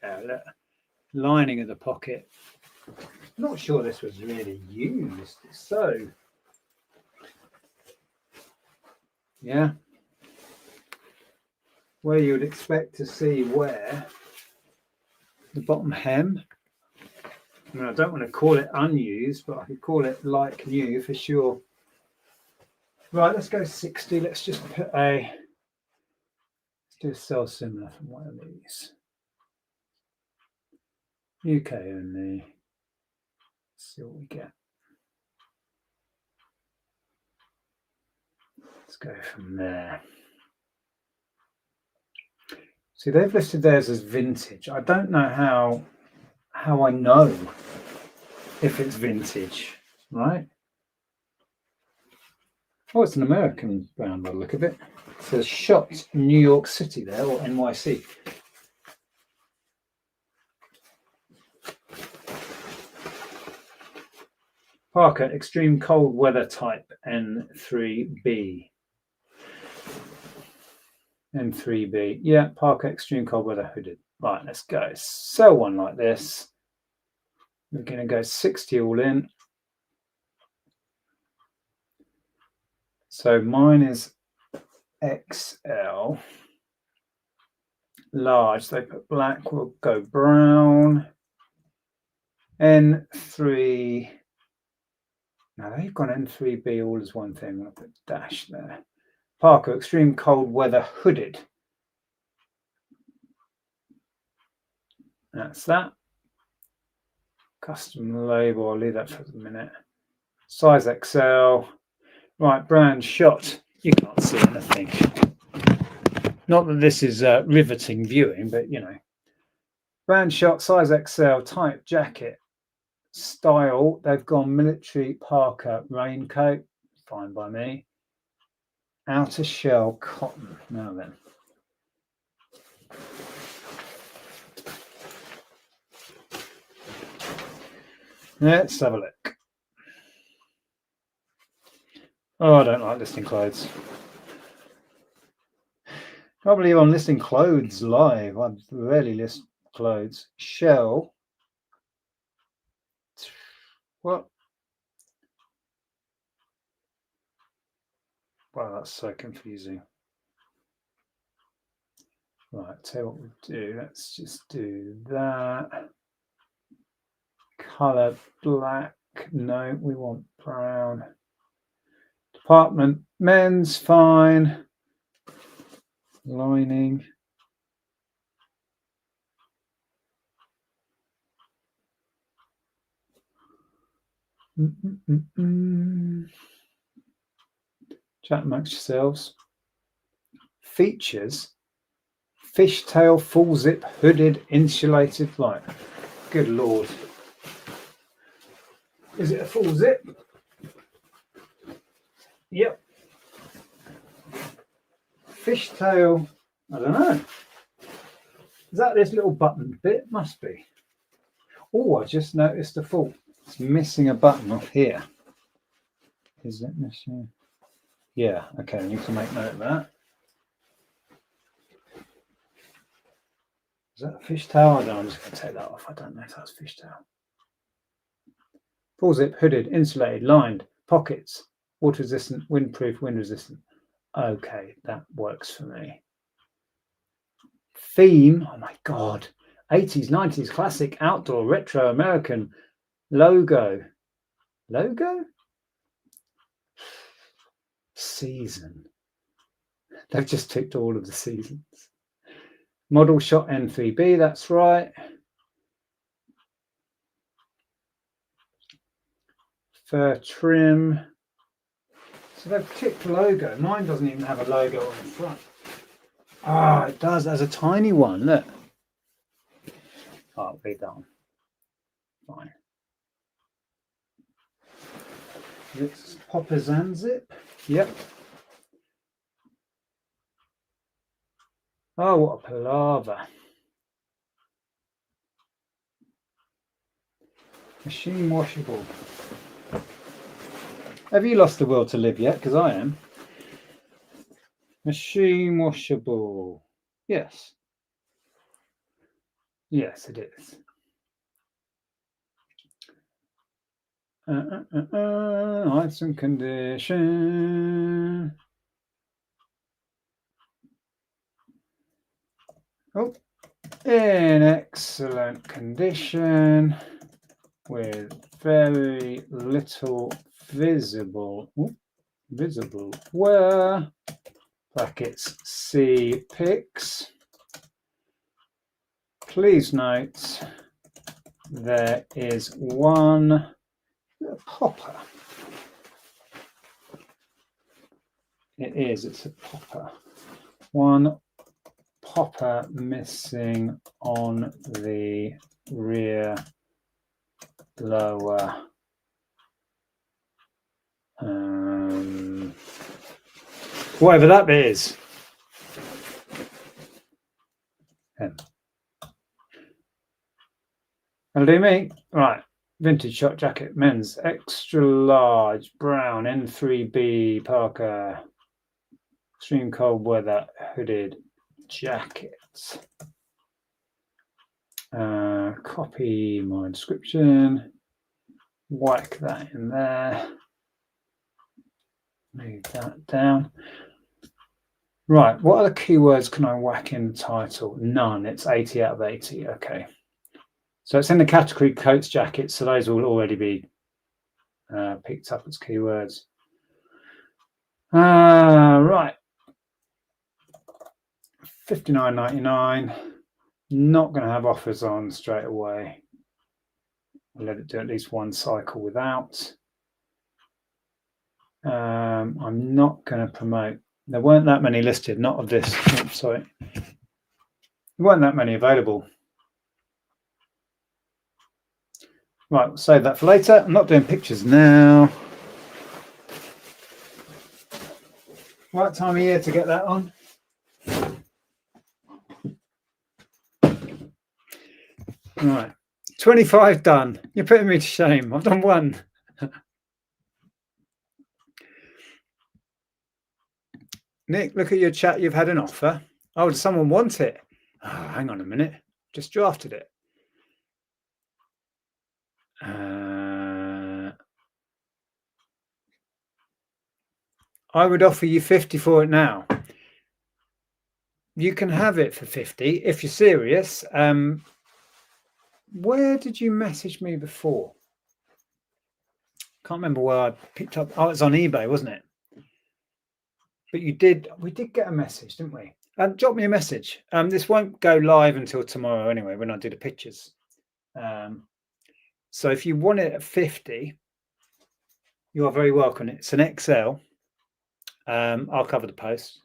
Yeah, look. Lining of the pocket. Not sure this was really used. So, yeah, where you would expect to see wear. The bottom hem. I mean, I don't want to call it unused, but I could call it like new for sure. Right, let's go 60. Let's just put let's do a sell similar from one of these. UK only. Let's see what we get. Let's go from there. See, they've listed theirs as vintage. I don't know how I know if it's vintage, right? Oh, it's an American brand by the look of it. It says shot New York City there, or NYC. Parker, extreme cold weather type N3B. N3B. Yeah, Parker, extreme cold weather hooded. Right, let's go. Sell one like this. We're going to go 60 all in. So mine is XL. Large, they put black, we'll go brown. N3. Now they've gone N3B all as one thing. I'll put dash there. Parker, extreme cold weather hooded. That's that. Custom label, I'll leave that for a minute. Size XL. Right, brand shot. You can't see anything. Not that this is riveting viewing, but you know. Brand shot, size XL, type jacket. Style, they've gone military Parker raincoat. Fine by me. Outer shell cotton. Now then. Let's have a look. Oh, I don't like listing clothes. I believe I'm listing clothes live. I rarely list clothes. Shell. What? Wow, that's so confusing. Right, tell you what we'll do. Let's just do that. Color black. No, we want brown. Department men's, fine. Lining. Chat amongst yourselves. Features. Fishtail, full zip, hooded, insulated. Right. Good Lord. Is it a full zip? Yep. Fishtail. I don't know. Is that this little button bit? Must be. Oh, I just noticed a fault. It's missing a button off here. Is it missing? Yeah. Okay. I need to make note of that. Is that a fishtail? I don't know. I'm just going to take that off. I don't know if that's fishtail. Full zip, hooded, insulated, lined, pockets, water resistant, windproof, wind resistant. Okay, that works for me. Theme, oh my God, 80s, 90s, classic, outdoor, retro, American, logo. Logo? Season. They've just ticked all of the seasons. Model shot N3B, that's right. Fur trim. So they've ticked logo. Mine doesn't even have a logo on the front. Ah, it does. There's a tiny one. Look. Oh, I'll leave that on. Fine. It's Popper Zanzip. Yep. Oh, what a palaver. Machine washable. Have you lost the will to live yet? Because I am. Machine washable. Yes. Yes, it is. Heights and condition. Oh, in excellent condition with very little visible wear. Brackets C pics. Please note there is one popper. It's a popper. One popper missing on the rear lower whatever that bit is. That'll do me. Right. Vintage shot jacket, men's, extra large, brown, N3B, Parker, extreme cold weather, hooded jackets. Copy my description, whack that in there, move that down. Right, what other keywords can I whack in the title? None. It's 80 out of 80. Okay. So it's in the category coats, jackets. So those will already be picked up as keywords. Right. $59.99. Not going to have offers on straight away. I'll let it do at least one cycle without. I'm not going to promote. There weren't that many listed, not of this. Oops, sorry. There weren't that many available. Right, we'll save that for later. I'm not doing pictures now. Right time of year to get that on. Right, 25 done. You're putting me to shame. I've done one. Nick, look at your chat. You've had an offer. Oh, does someone want it? Oh, hang on a minute. Just drafted it. I would offer you 50 for it now. You can have it for 50 if you're serious. Where did you message me before? Can't remember where I picked up. Oh, it's on eBay, wasn't it? But you did. We did get a message, didn't we? Drop me a message. This won't go live until tomorrow anyway, when I do the pictures. So if you want it at 50, you are very welcome. It's an XL. I'll cover the post.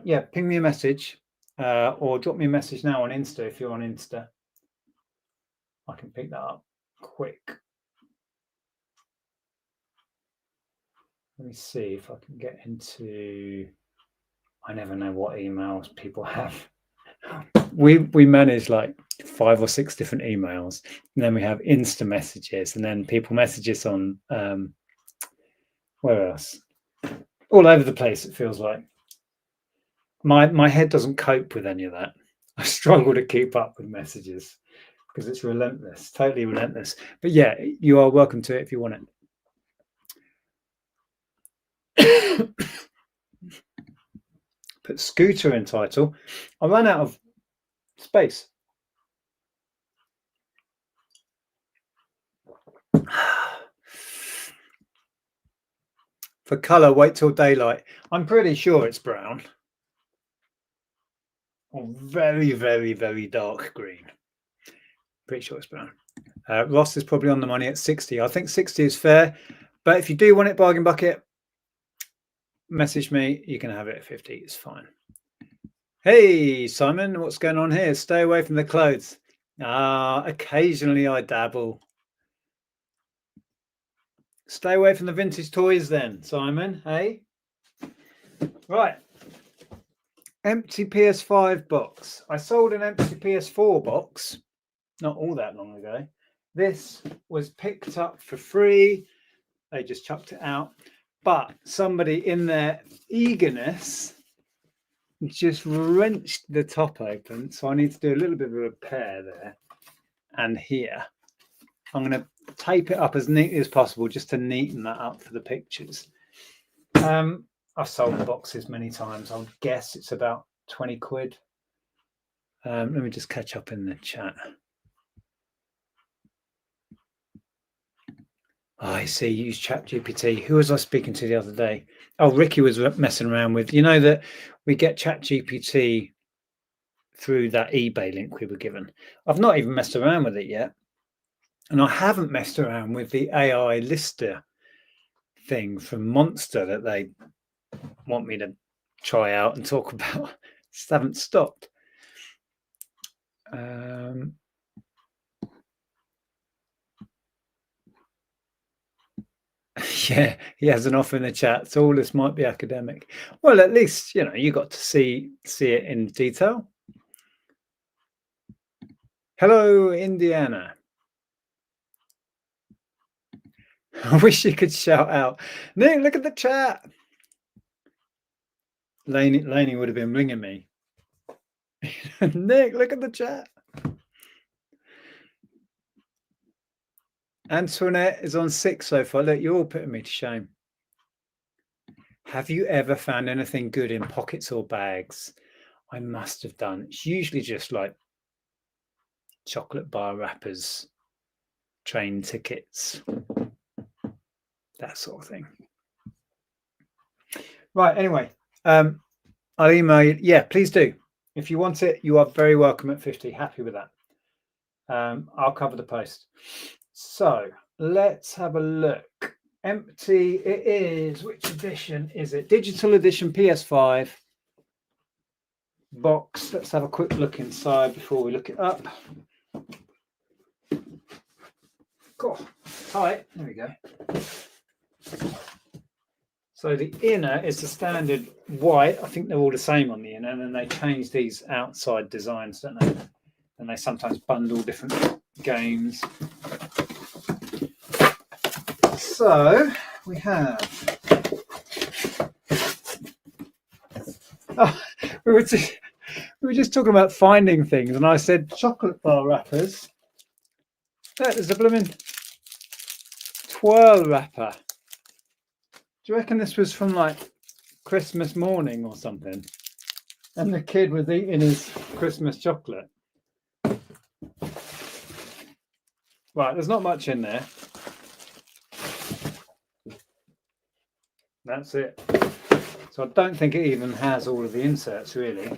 Yeah, ping me a message or drop me a message now on Insta if you're on Insta. I can pick that up quick. Let me see if I can get into. I never know what emails people have. We manage like 5 or 6 different emails, and then we have Insta messages, and then people message us on where else? All over the place. It feels like my head doesn't cope with any of that. I struggle to keep up with messages because it's relentless, totally relentless. But yeah, you are welcome to it if you want it. Put scooter in title. I ran out of space. For color, wait till daylight. I'm pretty sure it's brown. Or very, very, very dark green. Pretty sure it's brown. Ross is probably on the money at 60. I think 60 is fair. But if you do want it, bargain bucket, message me. You can have it at 50. It's fine. Hey, Simon, what's going on here? Stay away from the clothes. Occasionally I dabble. Stay away from the vintage toys then, Simon. Hey? Right. Empty PS5 box. I sold an empty PS4 box not all that long ago. This was picked up for free. They just chucked it out. But somebody in their eagerness just wrenched the top open. So I need to do a little bit of a repair there and here. I'm going to tape it up as neatly as possible just to neaten that up for the pictures. I've sold boxes many times. I'll guess it's about 20 quid. Let me just catch up in the chat. Oh, I see. Use ChatGPT. Who was I speaking to the other day? Oh, Ricky was messing around with. You know that we get ChatGPT through that eBay link we were given. I've not even messed around with it yet, and I haven't messed around with the AI lister thing from Monster that they want me to try out and talk about. Just haven't stopped. Yeah, he has an offer in the chat. So all this might be academic. Well, at least you got to see it in detail. Hello, Indiana. I wish you could shout out. Nick, look at the chat. Laney would have been ringing me. Nick, look at the chat. Antoinette is on 6 so far. Look, you're all putting me to shame. Have you ever found anything good in pockets or bags? I must have done. It's usually just like chocolate bar wrappers, train tickets, that sort of thing. Right, anyway, I'll email you. Yeah, please do. If you want it, you are very welcome at 50. Happy with that. I'll cover the post. So let's have a look. Empty it is. Which edition is it? Digital edition PS5 box. Let's have a quick look inside before we look it up. Cool. Tight. There we go. So the inner is the standard white. I think they're all the same on the inner, and then they change these outside designs, don't they? And they sometimes bundle different games. So we have. Oh, we were just talking about finding things, and I said chocolate bar wrappers. There's a blooming twirl wrapper. Do you reckon this was from like Christmas morning or something? And the kid was eating his Christmas chocolate. Right, there's not much in there. That's it. So I don't think it even has all of the inserts, really.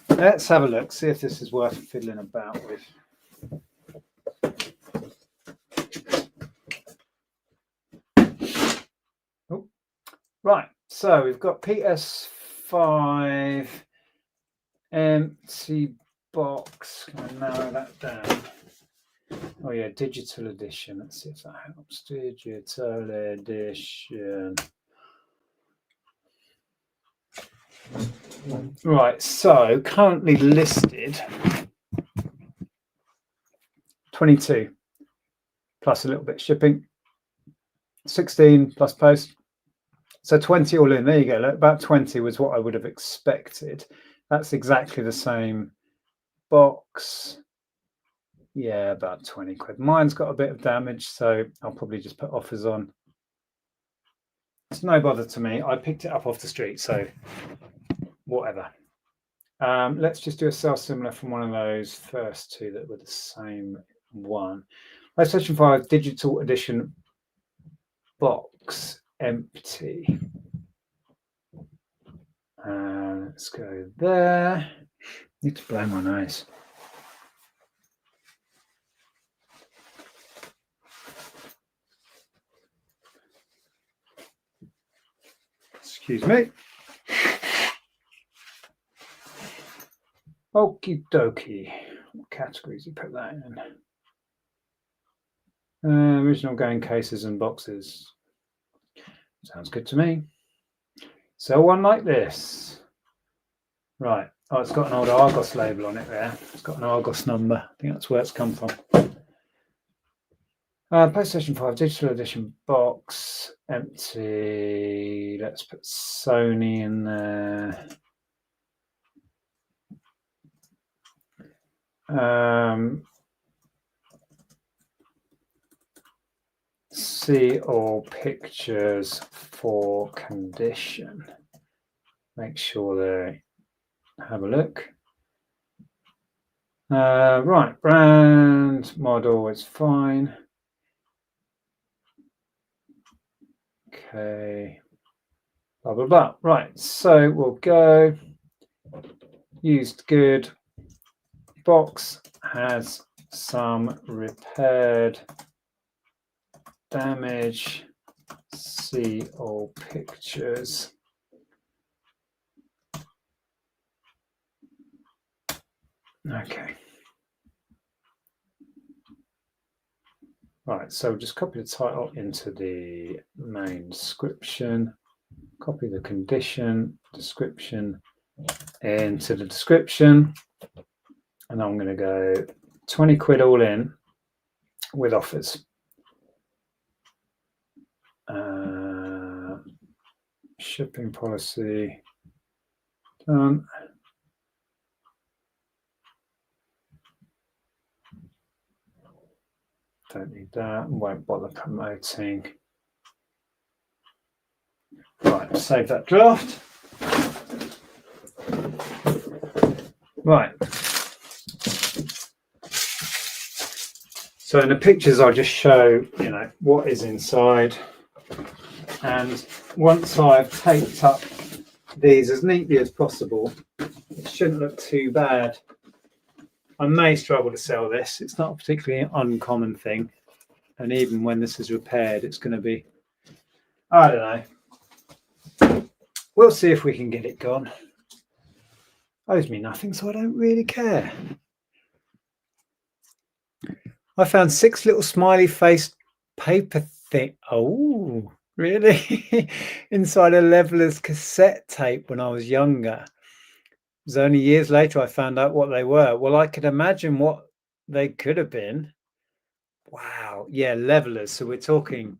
Let's have a look, see if this is worth fiddling about with. Oh, right, so we've got PS5 empty box. Can I narrow that down? Oh yeah, digital edition. Let's see if that helps. Digital edition. Right, so currently listed 22 plus a little bit shipping, 16 plus post. So 20 all in. There you go. Look, about 20 was what I would have expected. That's exactly the same box. Yeah, about 20 quid. Mine's got a bit of damage, so I'll probably just put offers on. It's no bother to me. I picked it up off the street, so whatever. Let's just do a sell similar from one of those first two that were the same one. PlayStation 5 digital edition box empty. Let's go there. Need to blow my nose. Excuse me. Okie dokie. What categories you put that in? Original game cases and boxes. Sounds good to me. Sell one like this. Right. Oh, it's got an old Argos label on it there. It's got an Argos number. I think that's where it's come from. PlayStation 5 digital edition box empty. Let's put Sony in there. See all pictures for condition. Make sure they have a look. Right, brand, model is fine. Okay. Blah, blah, blah. Right, so we'll go. Used good. Box has some repaired damage. See all pictures. Okay. Right, so just copy the title into the main description, copy the condition, description into the description, and I'm going to go 20 quid all in with offers. Shipping policy done. Don't need that. Won't bother promoting. Right, save that draft. Right. So in the pictures, I'll just show, what is inside. And once I've taped up these as neatly as possible, it shouldn't look too bad. I may struggle to sell this. It's not a particularly uncommon thing. And even when this is repaired, it's going to be, I don't know. We'll see if we can get it gone. Owes me nothing, so I don't really care. I found 6 little smiley face paper thing. Oh, really? Inside a leveler's cassette tape when I was younger. It was only years later I found out what they were. Well, I could imagine what they could have been. Wow. Yeah, levelers. So we're talking,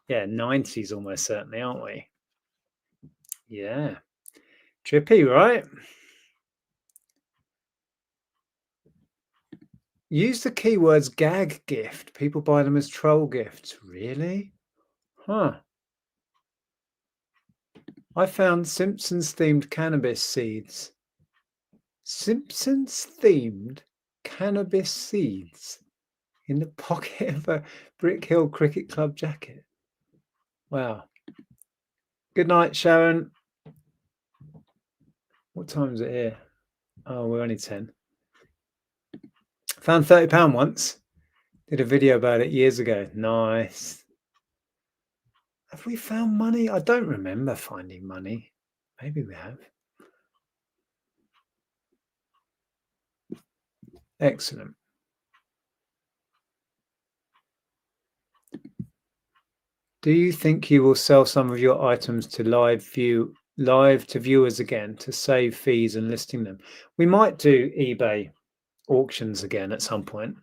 90s almost certainly, aren't we? Yeah. Trippy, right? Use the keywords gag gift. People buy them as troll gifts. Really? Huh. I found Simpsons themed cannabis seeds. Simpsons themed cannabis seeds in the pocket of a Brick Hill Cricket Club jacket. Wow. Good night, Sharon. What time is it here? Oh, we're only 10. Found £30 once. Did a video about it years ago. Nice. Have we found money? I don't remember finding money. Maybe we have. Excellent. Do you think you will sell some of your items to live to viewers again to save fees and listing them? We might do eBay auctions again at some point,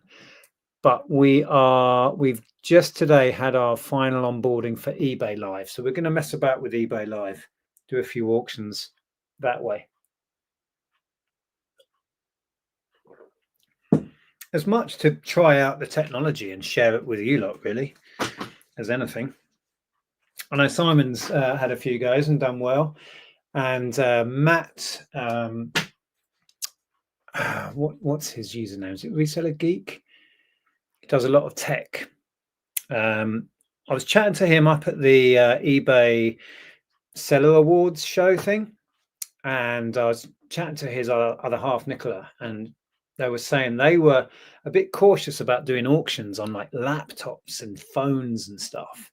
but we've just today had our final onboarding for eBay Live, so we're going to mess about with eBay Live, do a few auctions that way. As much to try out the technology and share it with you lot, really, as anything. I know Simon's had a few goes and done well, and Matt, what's his username? Is it Reseller Geek? He does a lot of tech. I was chatting to him up at the eBay Seller Awards show thing, and I was chatting to his other half, Nicola, and they were saying they were a bit cautious about doing auctions on like laptops and phones and stuff.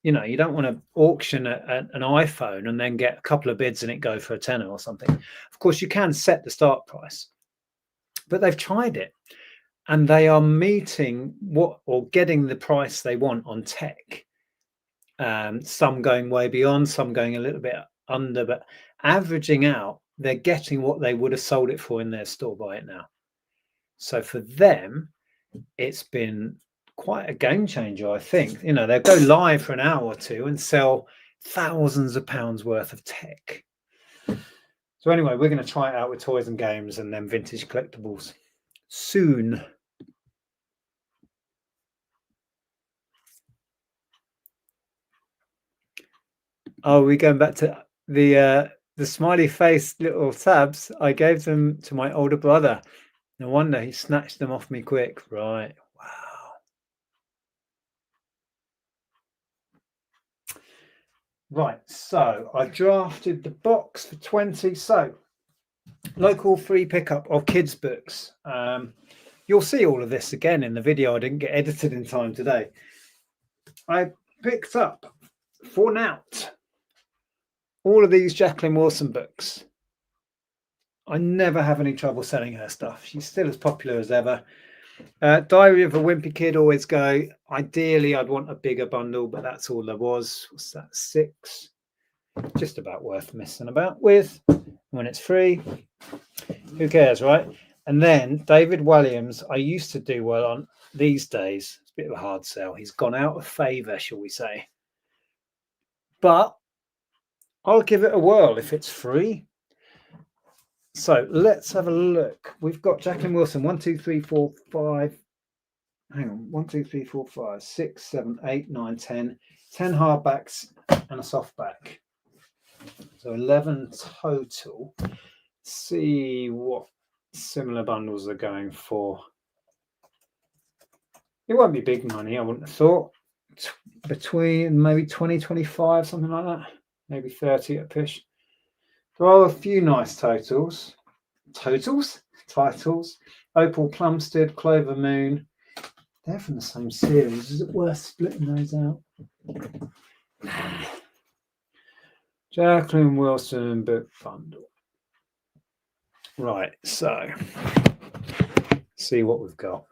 You don't want to auction an iPhone and then get a couple of bids and it go for a tenner or something. Of course, you can set the start price, but they've tried it and they are meeting getting the price they want on tech. Some going way beyond, some going a little bit under, but averaging out, they're getting what they would have sold it for in their store by it now. So for them, it's been quite a game changer, I think. They'll go live for an hour or two and sell thousands of pounds worth of tech. So anyway, we're going to try it out with toys and games and then vintage collectibles soon. Oh, we're going back to the smiley face little tabs. I gave them to my older brother. No wonder he snatched them off me quick. Right. Wow. Right. So I drafted the box for 20. So local free pickup of kids' books. You'll see all of this again in the video. I didn't get edited in time today. I picked up for Nout all of these Jacqueline Wilson books. I never have any trouble selling her stuff. She's still as popular as ever. Diary of a Wimpy Kid, always go. Ideally, I'd want a bigger bundle, but that's all there was. What's that? 6. Just about worth messing about with. When it's free, who cares, right? And then David Williams, I used to do well on. These days, it's a bit of a hard sell. He's gone out of favour, shall we say. But I'll give it a whirl if it's free. So let's have a look. We've got Jacqueline Wilson, 1, 2, 3, 4, 5. Hang on, 1, 2, 3, 4, 5, 6, 7, 8, 9, 10. 10 hardbacks and a softback. So 11 total. See what similar bundles are going for. It won't be big money, I wouldn't have thought. Between maybe 20, 25, something like that. Maybe 30 at a push. There are a few nice titles. Titles? Opal Plumstead, Clover Moon. They're from the same series. Is it worth splitting those out? Jacqueline Wilson book bundle. Right, so see what we've got.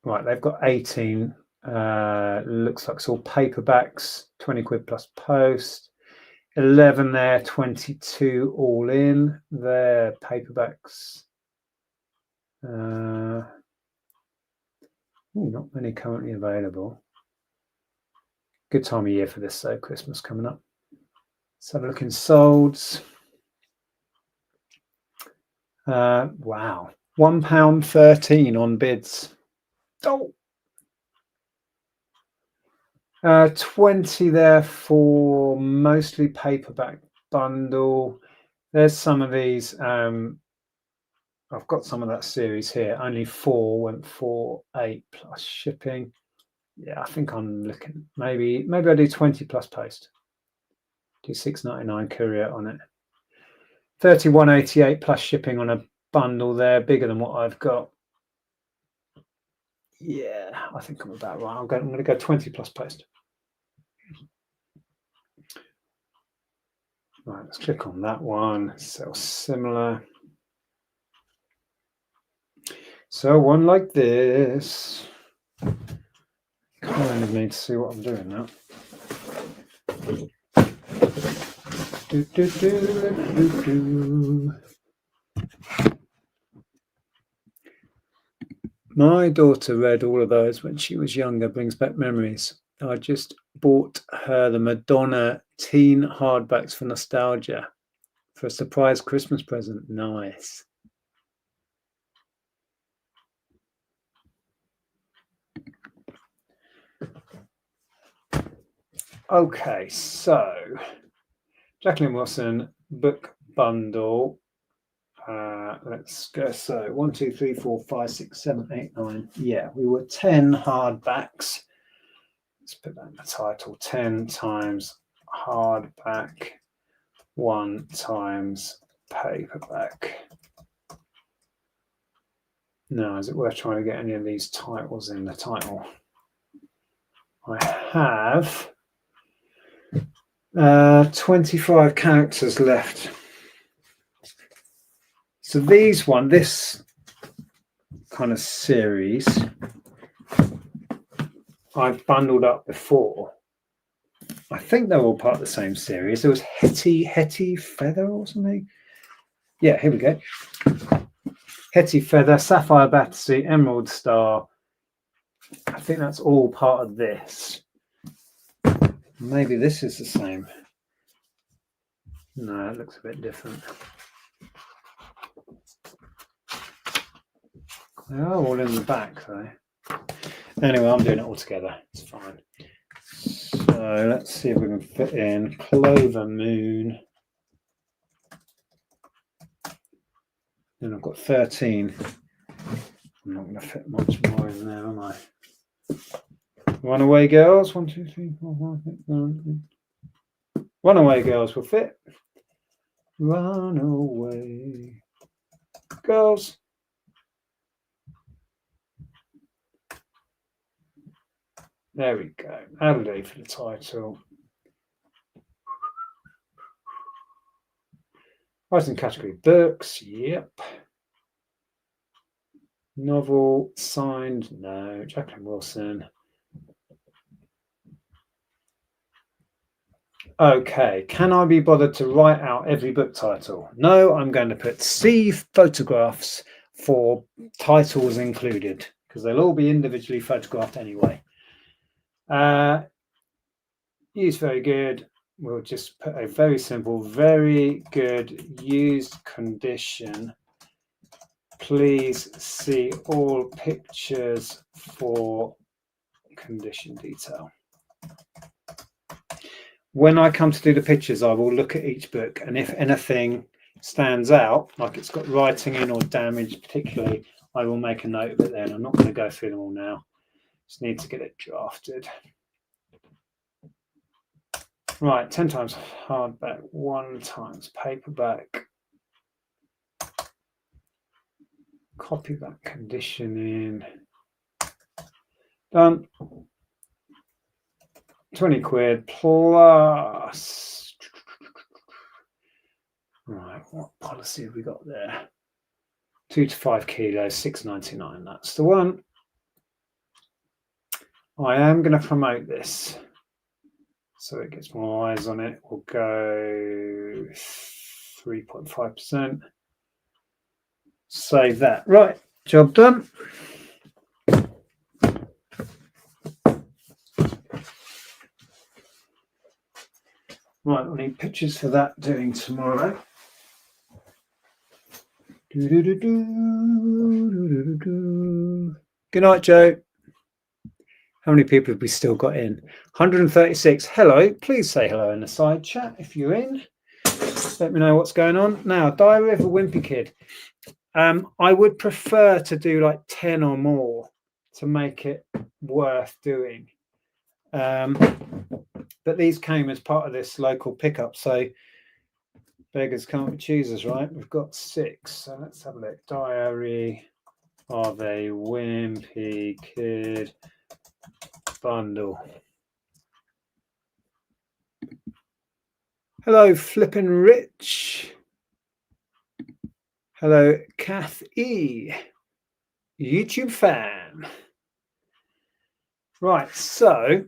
Right, they've got 18. Looks like it's all paperbacks, 20 quid plus post. 11 there, 22 all in. They're paperbacks. Not many currently available. Good time of year for this, though. Christmas coming up. Let's have a look in solds. Wow, £1.13 on bids. Oh, 20 there for mostly paperback bundle. There's some of these. I've got some of that series here. Only 4 went for 8 plus shipping. Yeah, I think I'm looking. Maybe I do 20 plus post. Do £6.99 courier on it. 31.88 plus shipping on a bundle there, bigger than what I've got. Yeah, I think I'm about right. I'm going to go 20 plus post. Right, let's click on that one. Sell similar. So one like this. Kind of need to see what I'm doing now. My daughter read all of those when she was younger. Brings back memories. I just bought her the Madonna teen hardbacks for nostalgia for a surprise Christmas present. Nice. Okay, so Jacqueline Wilson book bundle. Let's go. So 1, 2, 3, 4, 5, 6, 7, 8, 9. Yeah, we were 10 hardbacks. Let's put that in the title. 10 times hardback, 1 times paperback. Now, is it worth trying to get any of these titles in the title? I have 25 characters left. So this kind of series, I've bundled up before. I think they're all part of the same series. There was Hetty Feather or something. Yeah, here we go. Hetty Feather, Sapphire Battersea, Emerald Star. I think that's all part of this. Maybe this is the same. No, it looks a bit different. They are all in the back, though. Anyway, I'm doing it all together. It's fine. So let's see if we can fit in Clover Moon. Then I've got 13. I'm not going to fit much more in there, am I? Runaway Girls. 1, 2, 3, 4, 5, 6, 7, 8. Runaway Girls will fit. Runaway Girls. There we go. Adelaide for the title. Writing category books. Yep. Novel signed. No. Jacqueline Wilson. Okay. Can I be bothered to write out every book title? No, I'm going to put C photographs for titles included because they'll all be individually photographed anyway. Use very good. We'll just put a very simple, very good used condition. Please see all pictures for condition detail. When I come to do the pictures, I will look at each book, and if anything stands out, like it's got writing in or damage particularly, I will make a note of it then. I'm not going to go through them all now. Just need to get it drafted. Right, 10 times hardback, 1 times paperback. Copyback conditioning. Done. 20 quid plus. Right, what policy have we got there? 2 to 5 kilos, £6.99. That's the one. I am going to promote this so it gets more eyes on it. We'll go 3.5%. Save that. Right, job done. Right, we'll need pictures for that doing tomorrow. Good night, Joe. How many people have we still got in? 136. Hello. Please say hello in the side chat if you're in. Let me know what's going on. Now, Diary of a Wimpy Kid. I would prefer to do like 10 or more to make it worth doing. But these came as part of this local pickup, so beggars can't be choosers, right? We've got 6, so let's have a look. Diary of a Wimpy Kid bundle. Hello, Flippin' Rich. Hello, Kath E, YouTube fan. Right, so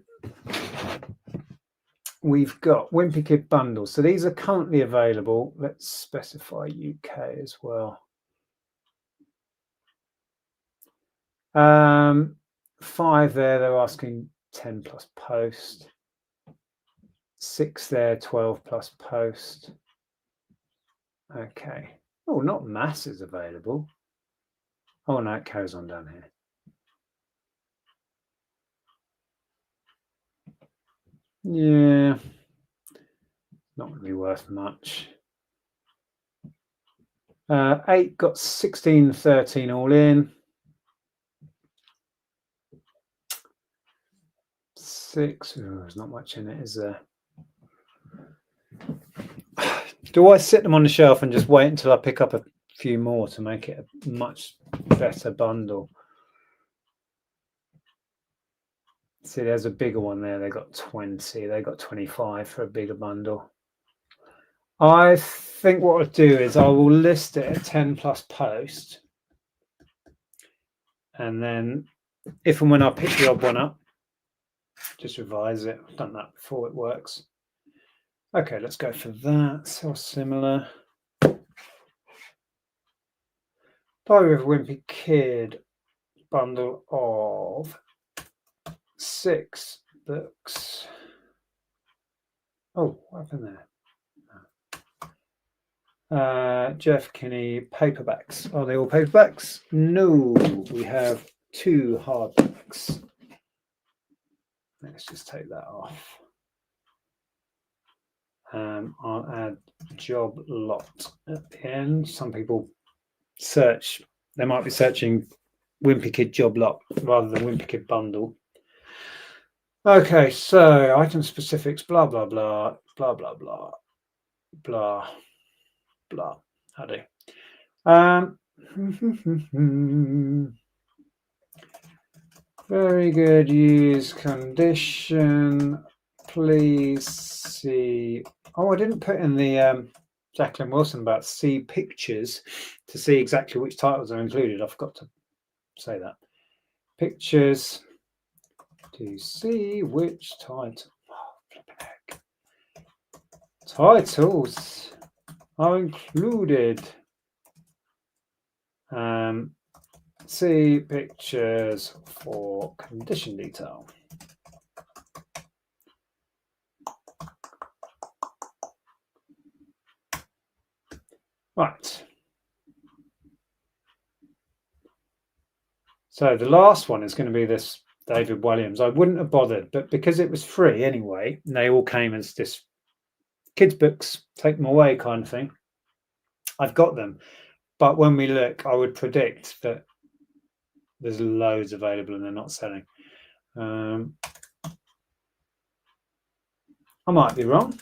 we've got Wimpy Kid bundles. So these are currently available. Let's specify UK as well. 5 there, they're asking 10 plus post. 6 there, 12 plus post. Okay. Oh, not masses available. Oh, no, it carries on down here. Yeah, not going to be worth much. 8 got 16, 13 all in. 6, there's not much in it, is there? Do I sit them on the shelf and just wait until I pick up a few more to make it a much better bundle? See, there's a bigger one there. They got 20. They got 25 for a bigger bundle. I think what I'll do is I will list it at 10 plus post. And then if and when I pick the odd one up, just revise it. I've done that before, it works. Okay, let's go for that. So similar. Diary of a Wimpy Kid bundle of 6 books. Oh, what happened there? Jeff Kinney paperbacks. Are they all paperbacks? No, we have 2 hardbacks. Let's just take that off. I'll add job lot at the end. Some people search, they might be searching Wimpy Kid job lot rather than Wimpy Kid bundle. Okay, so item specifics, blah, blah, blah, blah, blah, blah, blah, blah. How do? Very good use condition. Please see. Oh, I didn't put in the Jacqueline Wilson about see pictures to see exactly which titles are included. I forgot to say that. Pictures to see which title. Oh, titles are included. See pictures for condition detail. Right. So the last one is going to be this David Williams. I wouldn't have bothered, but because it was free anyway, and they all came as this kids' books, take them away kind of thing. I've got them, but when we look, I would predict that there's loads available and they're not selling. I might be wrong.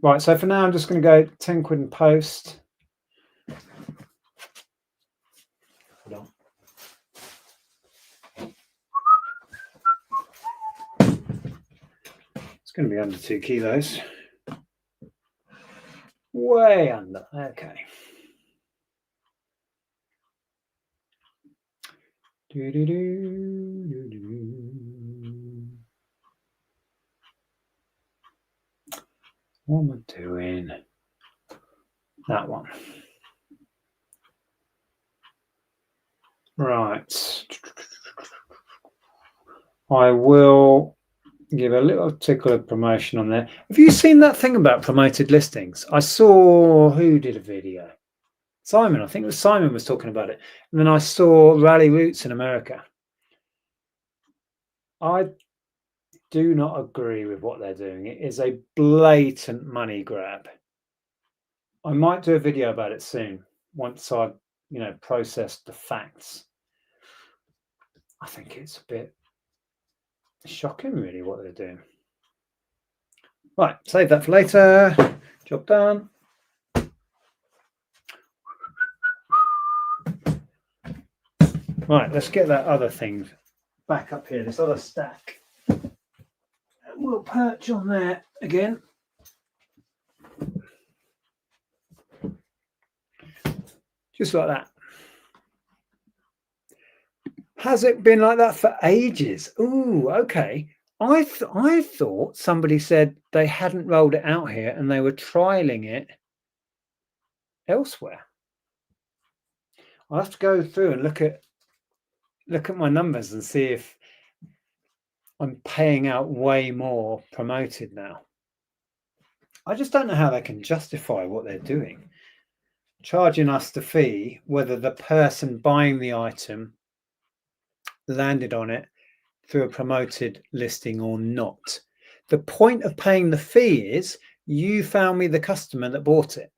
Right, so for now, I'm just going to go 10 quid in post. Hold on. It's going to be under 2 kilos. Way under. Okay. What am I doing? That one. Right. I will give a little tickle of promotion on there. Have you seen that thing about promoted listings? I saw, who did a video? Simon, I think it was Simon was talking about it. And then I saw Rally Roots in America. I do not agree with what they're doing. It is a blatant money grab. I might do a video about it soon once I've, processed the facts. I think it's a bit shocking, really, what they're doing. Right, save that for later. Job done. Right, let's get that other thing back up here, this other stack. And we'll perch on there again. Just like that. Has it been like that for ages? Ooh, okay. I thought somebody said they hadn't rolled it out here and they were trialing it elsewhere. I'll have to go through and look at my numbers and see if I'm paying out way more promoted now. I just don't know how they can justify what they're doing, charging us the fee, whether the person buying the item landed on it through a promoted listing or not. The point of paying the fee is you found me the customer that bought it.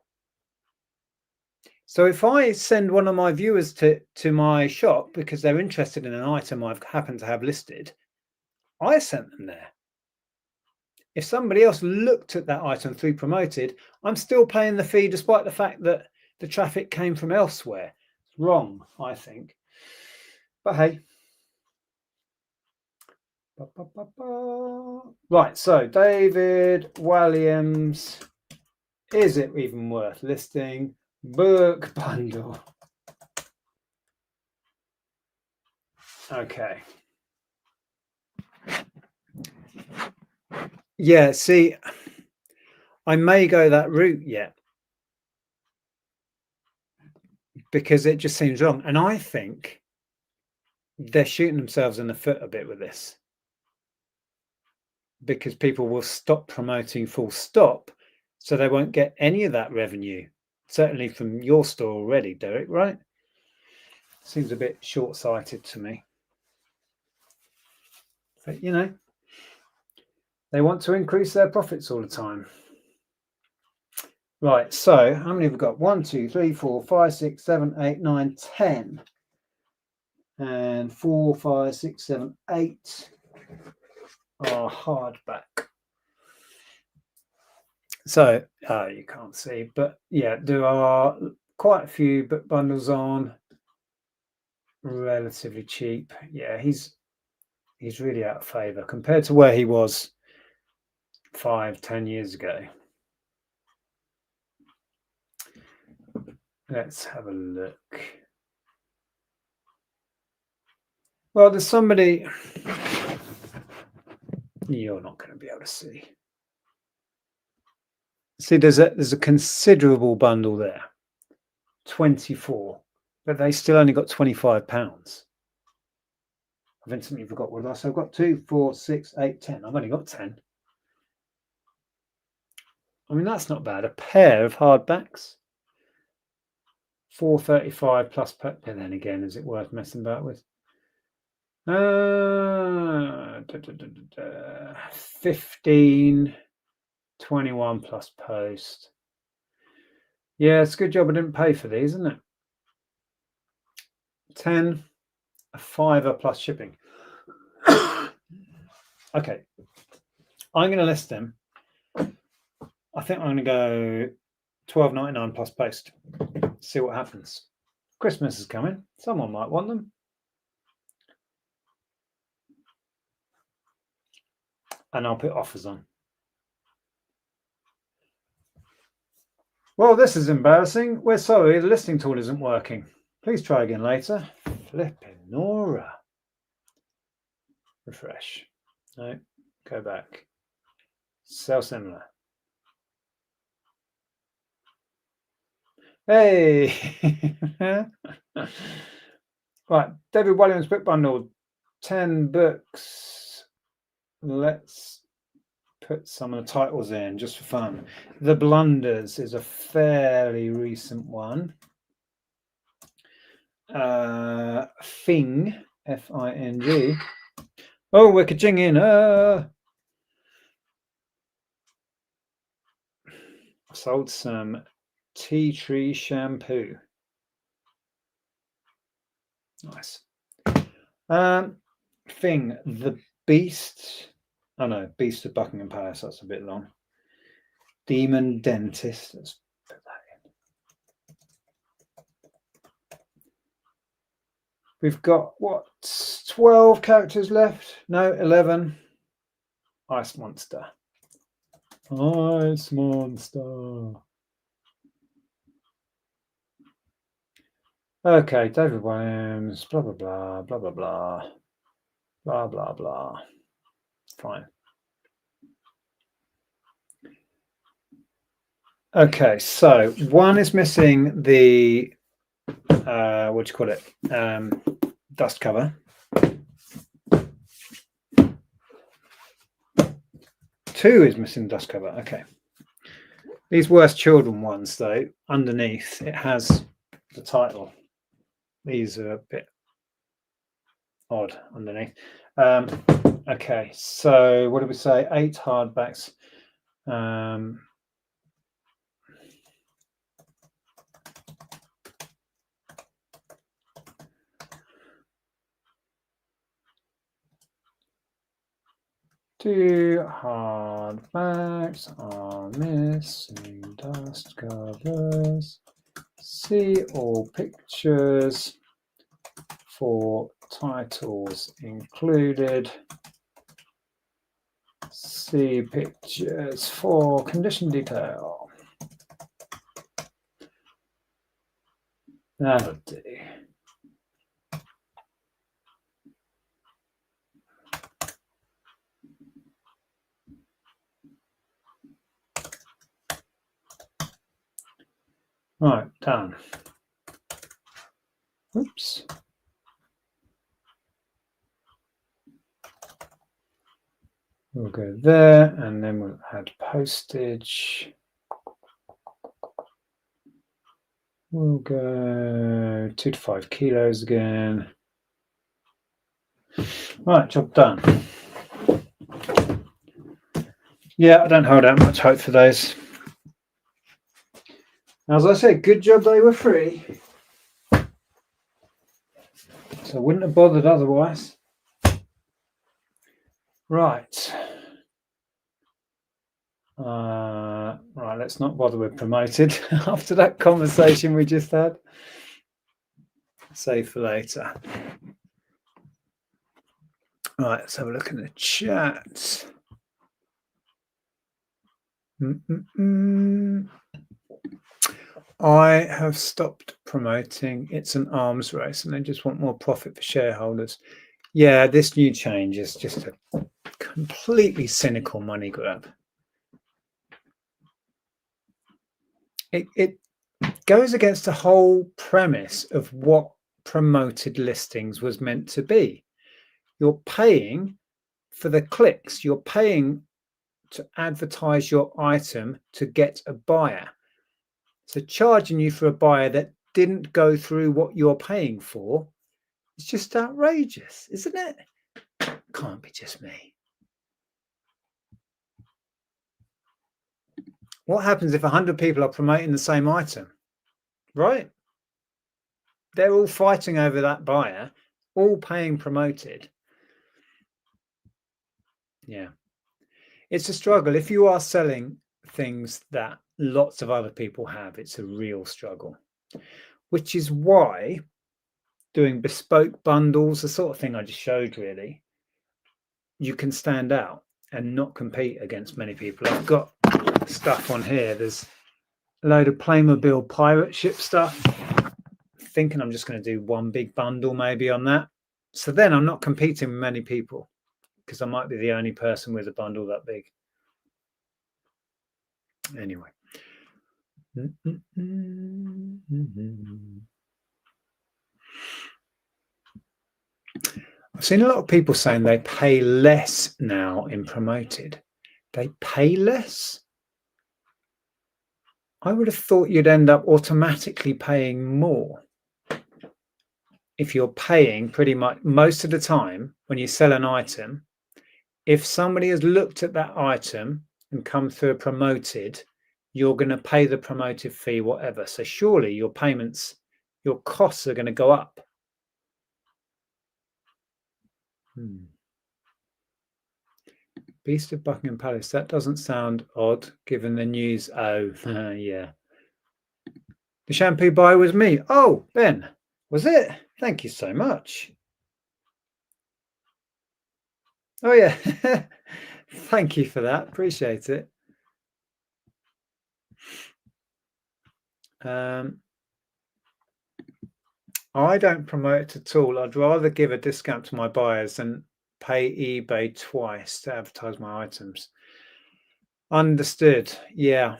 So if I send one of my viewers to my shop because they're interested in an item I've happened to have listed, I sent them there. If somebody else looked at that item through promoted, I'm still paying the fee despite the fact that the traffic came from elsewhere. It's wrong, I think. But hey. Right, so David Williams, is it even worth listing? Book bundle. Okay. Yeah, see, I may go that route yet because it just seems wrong. And I think they're shooting themselves in the foot a bit with this because people will stop promoting full stop, so they won't get any of that revenue, certainly from your store already, Derek, right? Seems a bit short-sighted to me. But, they want to increase their profits all the time. Right, so how many have we got? 1, 2, 3, 4, 5, 6, 7, 8, 9, 10. And 4, 5, 6, 7, 8 are hardback. So you can't see, but yeah, there are quite a few book bundles on, relatively cheap. Yeah, he's really out of favor compared to where he was 5-10 years ago. Let's have a look. Well, there's somebody you're not going to be able to see. See, there's a considerable bundle there, 24, but they still only got £25. I've instantly forgot what else I've got. 2, 4, 6, 8, 10. I've only got 10. I mean, that's not bad. A pair of hardbacks, $4.35 plus. And then again, is it worth messing about with? 15, 21 plus post. Yeah, it's a good job I didn't pay for these, isn't it? 10, a £5 plus shipping. Okay, I'm going to list them. I think I'm going to go £12.99 plus post. See what happens. Christmas is coming. Someone might want them. And I'll put offers on. Well, this is embarrassing. We're sorry, the listing tool isn't working. Please try again later. Flipping Nora. Refresh. No, go back. Sell similar. Hey! Right, David Williams book bundle. 10 books. Let's put some of the titles in just for fun. The Blunders is a fairly recent one. Fing, F-I-N-G. Oh, we're ka-ching in. Sold some tea tree shampoo. Nice. Fing, the Beast. Oh no, Beast of Buckingham Palace. That's a bit long. Demon Dentist. Let's put that in. We've got what? 12 characters left? No, 11. Ice Monster. Ice Monster. Okay, David Williams, blah, blah, blah, blah, blah, blah, blah, blah, blah. Fine. Okay, so one is missing the, what do you call it? Dust cover. 2 is missing dust cover. Okay. These Worst Children ones, though, underneath it has the title. These are a bit odd underneath. Okay, so what did we say? 8 hardbacks. Two hardbacks are missing dust covers. See all pictures for titles included. See pictures for condition detail. That'll do. Right, done. Oops. We'll go there, and then we'll add postage. We'll go 2 to 5 kilos again. Right, job done. Yeah, I don't hold out much hope for those. As I said, good job they were free. So I wouldn't have bothered otherwise. Right. Right, let's not bother with promoted after that conversation we just had. Save for later. Right, let's have a look in the chat. I have stopped promoting. It's an arms race and they just want more profit for shareholders. Yeah, this new change is just a completely cynical money grab. It goes against the whole premise of what promoted listings was meant to be. You're paying for the clicks. You're paying to advertise your item to get a buyer. So charging you for a buyer that didn't go through what you're paying for It's just outrageous, isn't it? Can't be just me. What happens if 100 people are promoting the same item, right? They're all fighting over that buyer, all paying promoted. Yeah. It's a struggle. If you are selling things that lots of other people have, it's a real struggle, which is why doing bespoke bundles, the sort of thing I just showed, really, you can stand out and not compete against many people. I've got stuff on here. There's a load of Playmobil pirate ship stuff. Thinking I'm just going to do one big bundle maybe on that. So then I'm not competing with many people because I might be the only person with a bundle that big. Anyway. I've seen a lot of people saying they pay less now in promoted. They pay less? I would have thought you'd end up automatically paying more. If you're paying pretty much most of the time when you sell an item, if somebody has looked at that item and come through a promoted, you're going to pay the promoted fee, whatever. So surely your payments, your costs are going to go up. Beast of Buckingham Palace. That doesn't sound odd given the news. Oh, yeah. The shampoo buy was me. Oh, Ben, was it? Thank you so much. Oh, yeah. Thank you for that. Appreciate it. I don't promote it at all. I'd rather give a discount to my buyers than pay eBay twice to advertise my items. Understood. Yeah.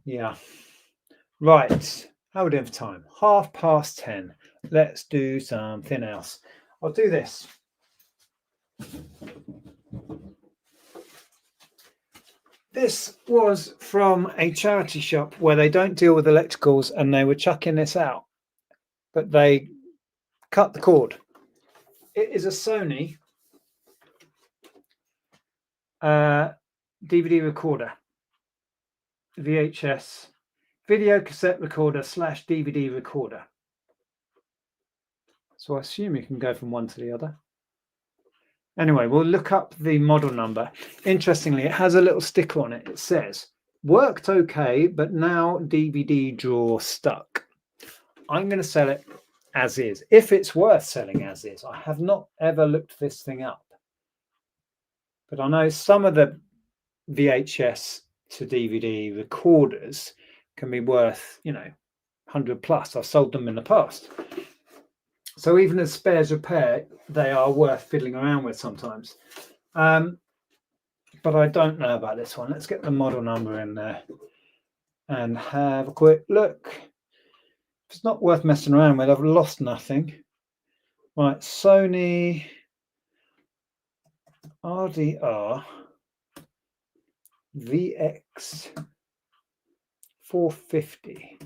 Yeah. Right. How are we doing for time? 10:30. Let's do something else. I'll do this. This was from a charity shop where they don't deal with electricals, and they were chucking this out, but they cut the cord. It is a Sony DVD recorder, VHS, video cassette recorder / DVD recorder. So I assume you can go from one to the other. Anyway, we'll look up the model number. Interestingly, it has a little sticker on it. It says, worked okay, but now DVD drawer stuck. I'm going to sell it as is, if it's worth selling as is. I have not ever looked this thing up. But I know some of the VHS to DVD recorders can be worth, 100 plus. I've sold them in the past. So even as spares repair, they are worth fiddling around with sometimes. But I don't know about this one. Let's get the model number in there and have a quick look. It's not worth messing around with. I've lost nothing. Right, Sony RDR VX 450.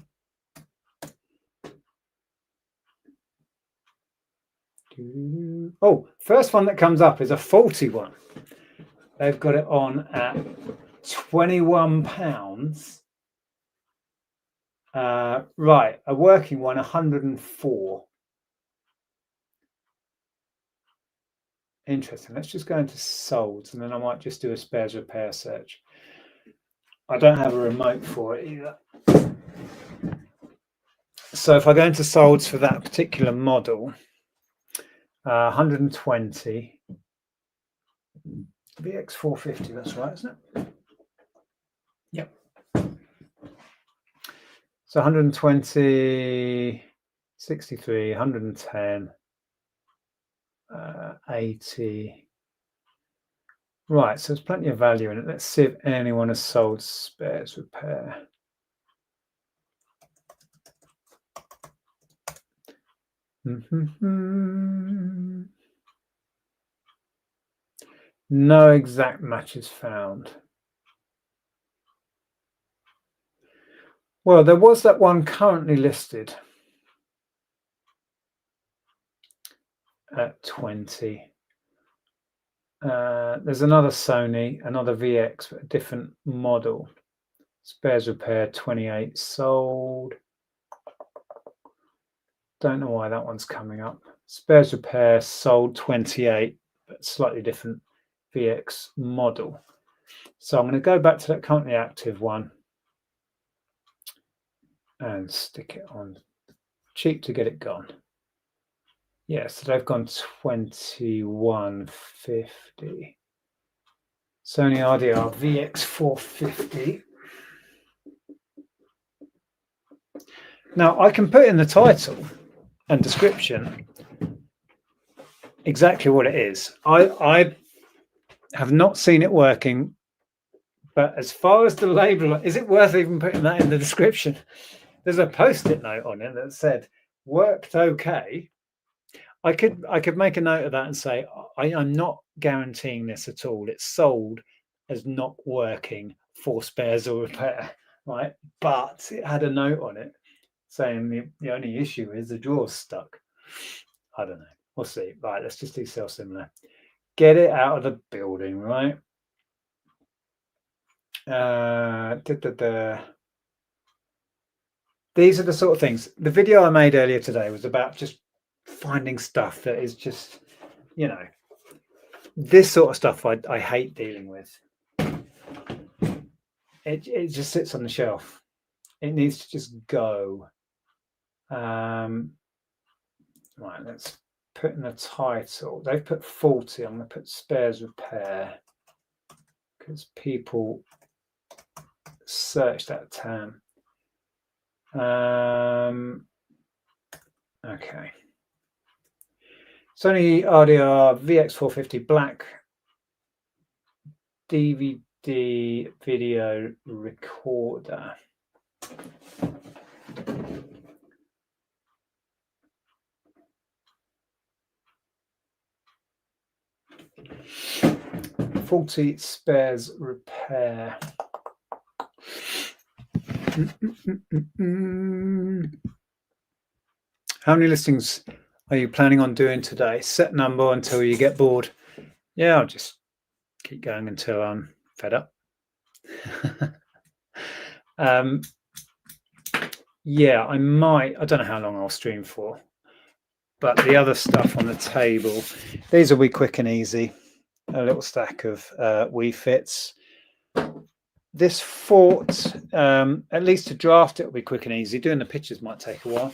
Oh, first one that comes up is a faulty one. They've got it on at £21. Right, a working one, 104. Interesting. Let's just go into solds, and then I might just do a spares repair search. I don't have a remote for it either. So if I go into solds for that particular model, 120. VX450, that's right, isn't it? Yep. So 120, 63, 110, 80. Right, so there's plenty of value in it. Let's see if anyone has sold spares repair. No exact matches found. Well, there was that one currently listed. at 20. There's another Sony, another VX, but a different model. Spares repair 28 sold. Don't know why that one's coming up. Spares repair sold 28, but slightly different VX model. So I'm going to go back to that currently active one and stick it on. Cheap to get it gone. Yeah, so they've gone 21.50. Sony RDR VX450. Now I can put in the title and description exactly what it is. I have not seen it working, but as far as the label, is it worth even putting that in the description? There's a post-it note on it that said worked okay. I could make a note of that and say I'm not guaranteeing this at all. It's sold as not working for spares or repair, right? But it had a note on it saying the only issue is the drawer's stuck. I don't know. We'll see. Right, let's just do sell similar. Get it out of the building, right? These are the sort of things. The video I made earlier today was about just finding stuff that is just, you know, this sort of stuff I hate dealing with. It just sits on the shelf. It needs to just go. Right, let's put in the title. They've put 40. I'm going to put spares repair because people search that term. Okay. Sony RDR VX450 black DVD video recorder. Faulty spares repair. How many listings are you planning on doing today? Set number until you get bored. Yeah, I'll just keep going until I'm fed up. Yeah, I don't know how long I'll stream for, but the other stuff on the table, these will be quick and easy. A little stack of Wii Fits. This fort, at least to draft it will be quick and easy. Doing the pictures might take a while.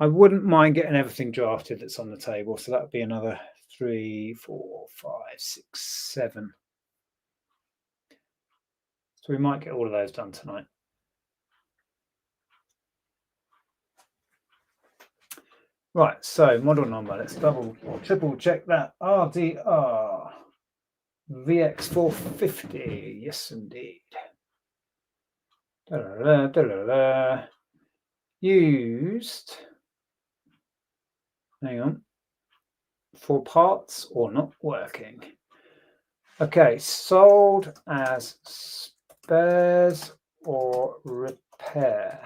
I wouldn't mind getting everything drafted that's on the table. So that would be another 3, 4, 5, 6, 7. So we might get all of those done tonight. Right, so model number. Let's double or triple check that. RDR VX450. Yes, indeed. Used. Hang on. For parts or not working. Okay, sold as spares or repair.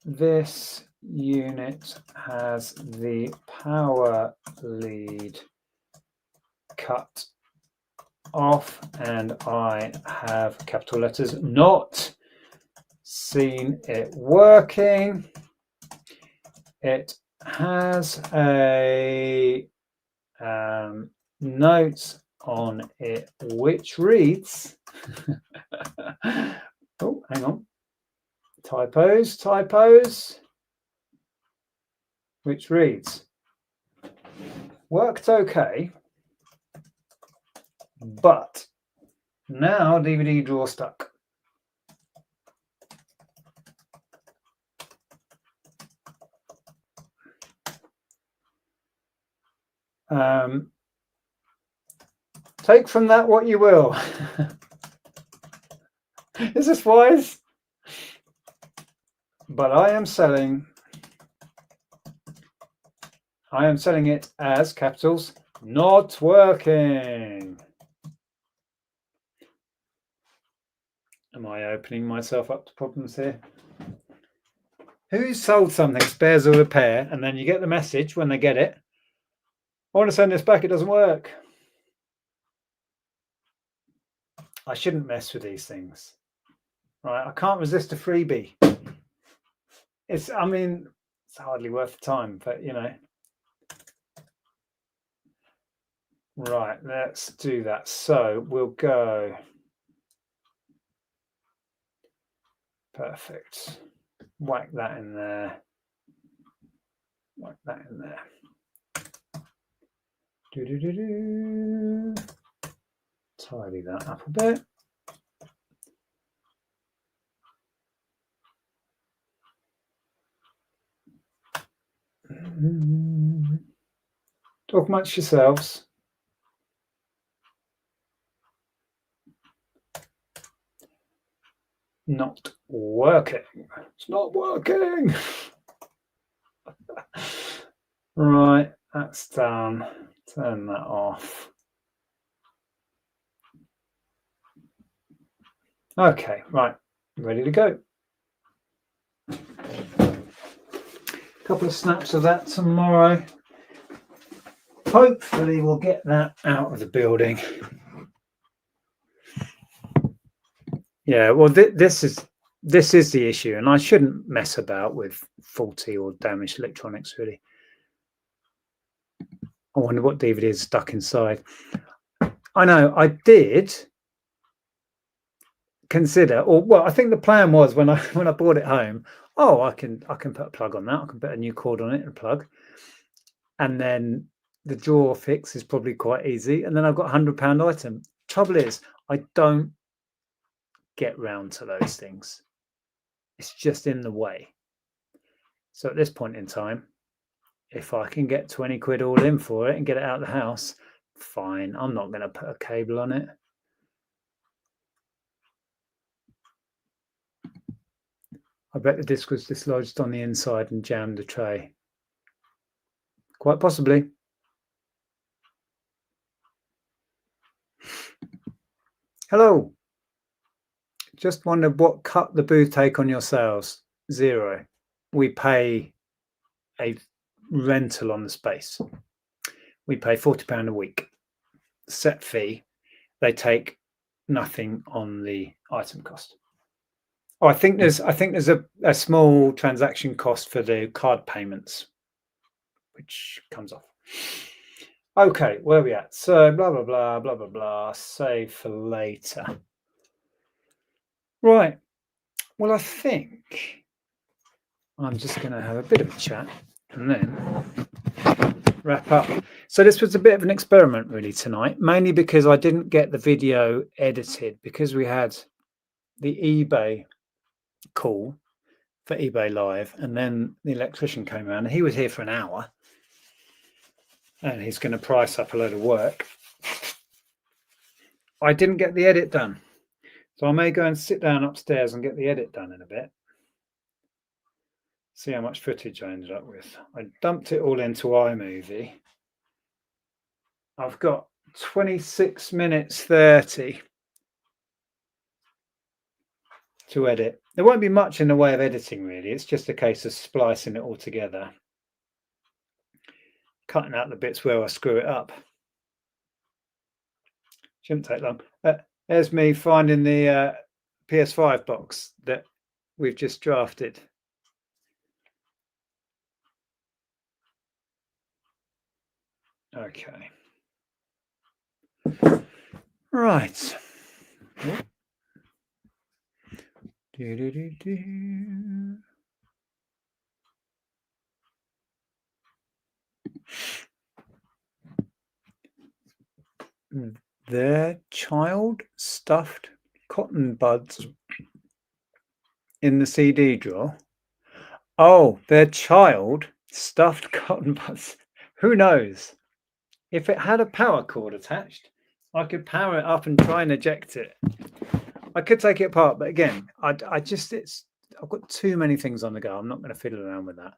This unit has the power lead cut off, and I have capital letters not seen it working. It has a note on it which reads oh, hang on, typos, which reads worked okay, but now DVD drawer stuck. Take from that what you will. Is this wise? But I am selling it as capitals, not working. Am I opening myself up to problems here? Who sold something, spares or repair, and then you get the message when they get it, I want to send this back, it doesn't work. I shouldn't mess with these things. Right, I can't resist a freebie. It's hardly worth the time, but you know. Right, let's do that. So we'll go. Perfect. Whack that in there. Whack that in there. Tidy that up a bit. Talk amongst yourselves. Not working. It's not working. Right, that's done. Turn that off. Okay, right, ready to go. A couple of snaps of that tomorrow. Hopefully we'll get that out of the building. Yeah, well, this is the issue, and I shouldn't mess about with faulty or damaged electronics, really. I wonder what DVD is stuck inside. I know I did consider, or well, I think the plan was when I brought it home. Oh, I can put a plug on that. I can put a new cord on it and a plug, and then the drawer fix is probably quite easy. And then I've got £100 item. Trouble is, I don't get round to those things. It's just in the way. So at this point in time, if I can get 20 quid all in for it and get it out of the house, fine. I'm not going to put a cable on it. I bet the disc was dislodged on the inside and jammed the tray. Quite possibly. Hello. Just wondered what cut the booth take on your sales. 0. We pay a rental on the space. We pay £40 a week. Set fee. They take nothing on the item cost. Oh, I think there's a small transaction cost for the card payments, which comes off. Okay, where are we at? So blah blah blah blah blah blah. Save for later. Right. Well, I think I'm just going to have a bit of a chat and then wrap up. So this was a bit of an experiment really tonight, mainly because I didn't get the video edited because we had the eBay call for eBay Live, and then the electrician came around and he was here for an hour and he's going to price up a load of work. I didn't get the edit done, so I may go and sit down upstairs and get the edit done in a bit, see how much footage I ended up with. I dumped it all into iMovie. I've got 26 minutes 30 to edit. There won't be much in the way of editing really. It's just a case of splicing it all together, cutting out the bits where I screw it up. Shouldn't take long. There's me finding the PS5 box that we've just drafted. Okay. Right. Their child stuffed cotton buds in the CD drawer. Oh, their child stuffed cotton buds. Who knows? If it had a power cord attached, I could power it up and try and eject it. I could take it apart, but again, I've got too many things on the go. I'm not going to fiddle around with that.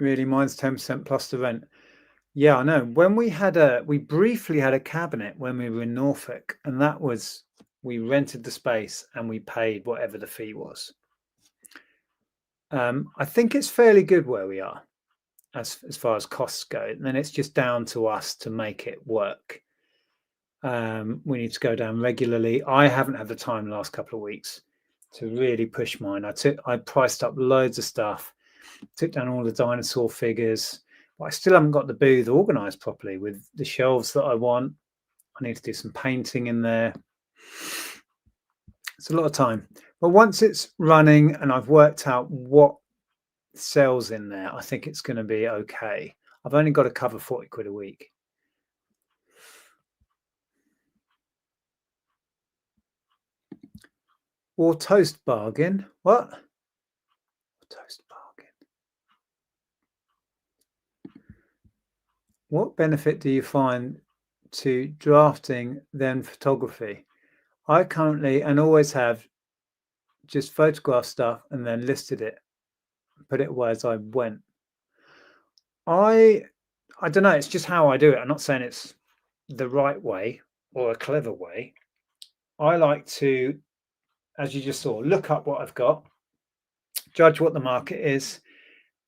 Really, mine's 10% plus the rent. Yeah, I know. When we briefly had a cabinet when we were in Norfolk, and that was we rented the space and we paid whatever the fee was. I think it's fairly good where we are as far as costs go. And then it's just down to us to make it work. We need to go down regularly. I haven't had the time the last couple of weeks to really push mine. I priced up loads of stuff, took down all the dinosaur figures, but I still haven't got the booth organized properly with the shelves that I want. I need to do some painting in there. It's a lot of time. But once it's running and I've worked out what sells in there, I think it's going to be okay. I've only got to cover 40 quid a week. Or toast bargain. What? Toast bargain. What benefit do you find to drafting then photography? I currently and always have just photographed stuff and then listed it, put it away as I went. I don't know. It's just how I do it. I'm not saying it's the right way or a clever way. I like to, as you just saw, look up what I've got, judge what the market is,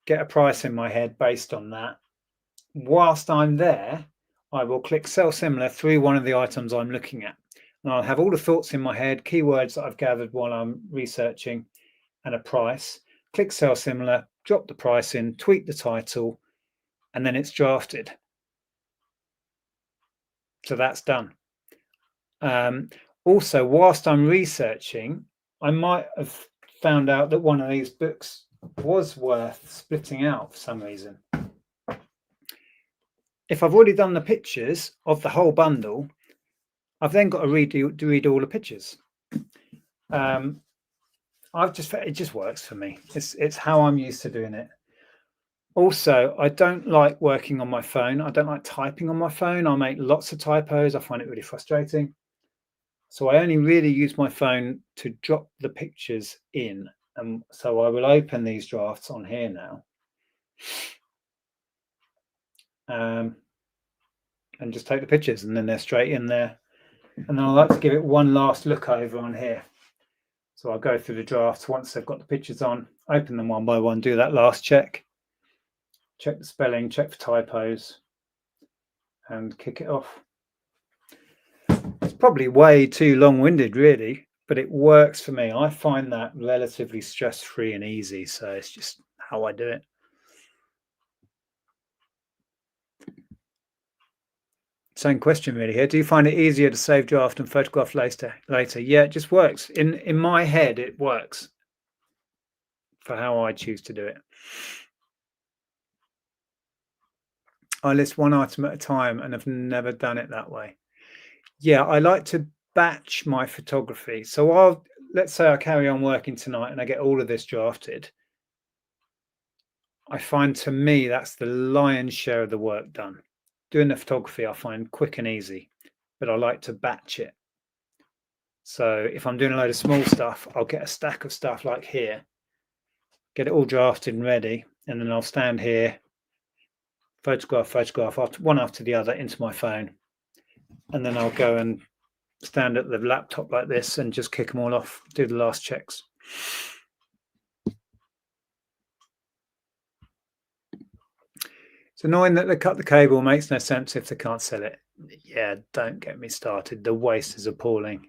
get a price in my head based on that. Whilst I'm there, I will click sell similar through one of the items I'm looking at. And I'll have all the thoughts in my head, keywords that I've gathered while I'm researching, and a price. Click sell similar, drop the price in, tweak the title, and then it's drafted. So that's done. Also, whilst I'm researching, I might have found out that one of these books was worth splitting out for some reason. If I've already done the pictures of the whole bundle, I've then got to read all the pictures. It just works for me. It's how I'm used to doing it. Also, I don't like working on my phone. I don't like typing on my phone. I make lots of typos. I find it really frustrating. So I only really use my phone to drop the pictures in. And so I will open these drafts on here now. And just take the pictures, and then they're straight in there. And then I like to give it one last look over on here. So I'll go through the drafts once they've got the pictures on, open them one by one, do that last check the spelling, check for typos, and kick it off. It's probably way too long-winded, really, but it works for me. I find that relatively stress-free and easy, so it's just how I do it. Same question really here. Do you find it easier to save draft and photograph later? Yeah, it just works. In my head, it works for how I choose to do it. I list one item at a time and have never done it that way. Yeah, I like to batch my photography. So let's say I carry on working tonight and I get all of this drafted. I find, to me, that's the lion's share of the work done. Doing the photography I find quick and easy, but I like to batch it. So if I'm doing a load of small stuff, I'll get a stack of stuff like here, get it all drafted and ready, and then I'll stand here, photograph one after the other into my phone, and then I'll go and stand at the laptop like this and just kick them all off, do the last checks. It's annoying that they cut the cable. Makes no sense if they can't sell it. Yeah, don't get me started. The waste is appalling.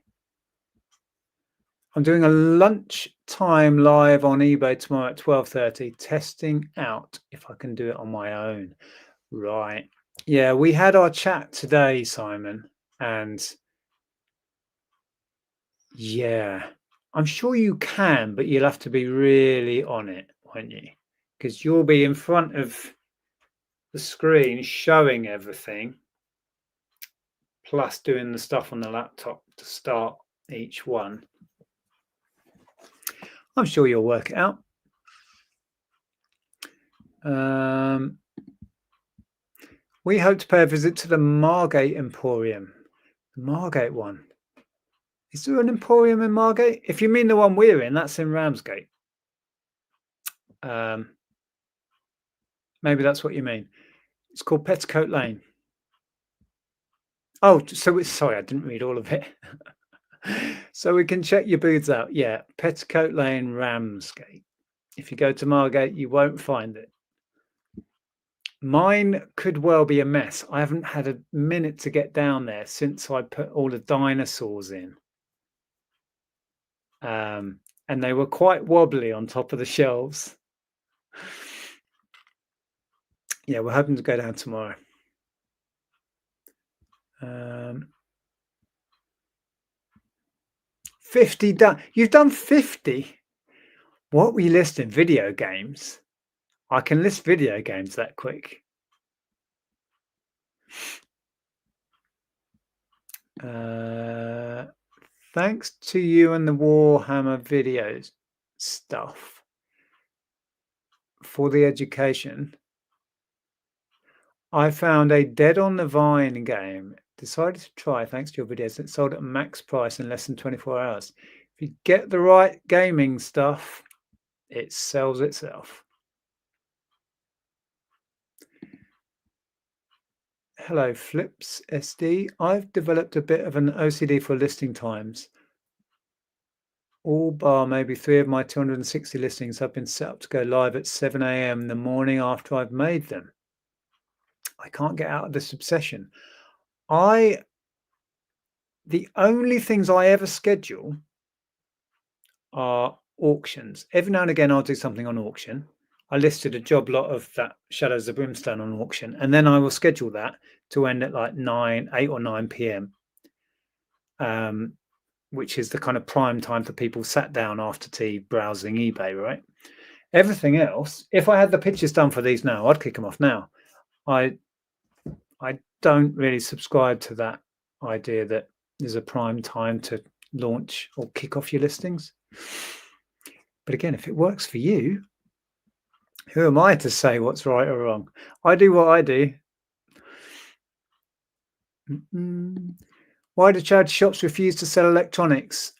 I'm doing a lunchtime live on eBay tomorrow at 12:30, testing out if I can do it on my own. Right. Yeah, we had our chat today, Simon, and yeah, I'm sure you can, but you'll have to be really on it, won't you? Because you'll be in front of the screen showing everything, plus doing the stuff on the laptop to start each one. I'm sure you'll work it out. We hope to pay a visit to the Margate Emporium. The Margate one. Is there an Emporium in Margate? If you mean the one we're in, that's in Ramsgate. Maybe that's what you mean. It's called Petticoat Lane. Oh, so sorry, I didn't read all of it. So we can check your booths out. Yeah, Petticoat Lane, Ramsgate. If you go to Margate, you won't find it. Mine could well be a mess. I haven't had a minute to get down there since I put all the dinosaurs in. And they were quite wobbly on top of the shelves. Yeah, we're hoping to go down tomorrow. 50 done. You've done 50? What were you listing? Video games? I can list video games that quick. Thanks to you and the Warhammer videos stuff for the education, I found a Dead on the Vine game. Decided to try thanks to your videos. It sold at max price in less than 24 hours. If you get the right gaming stuff, it sells itself. Hello, Flips SD. I've developed a bit of an OCD for listing times. All bar maybe 3 of my 260 listings have been set up to go live at 7 a.m. the morning after I've made them. I can't get out of this obsession. The only things I ever schedule are auctions. Every now and again, I'll do something on auction. I listed a job lot of that Shadows of Brimstone on auction, and then I will schedule that to end at like 8 or 9 p.m. Which is the kind of prime time for people sat down after tea browsing eBay, right? Everything else, if I had the pictures done for these now, I'd kick them off now. I don't really subscribe to that idea that there's a prime time to launch or kick off your listings. But again, if it works for you, who am I to say what's right or wrong? I do what I do. Why do charity shops refuse to sell electronics?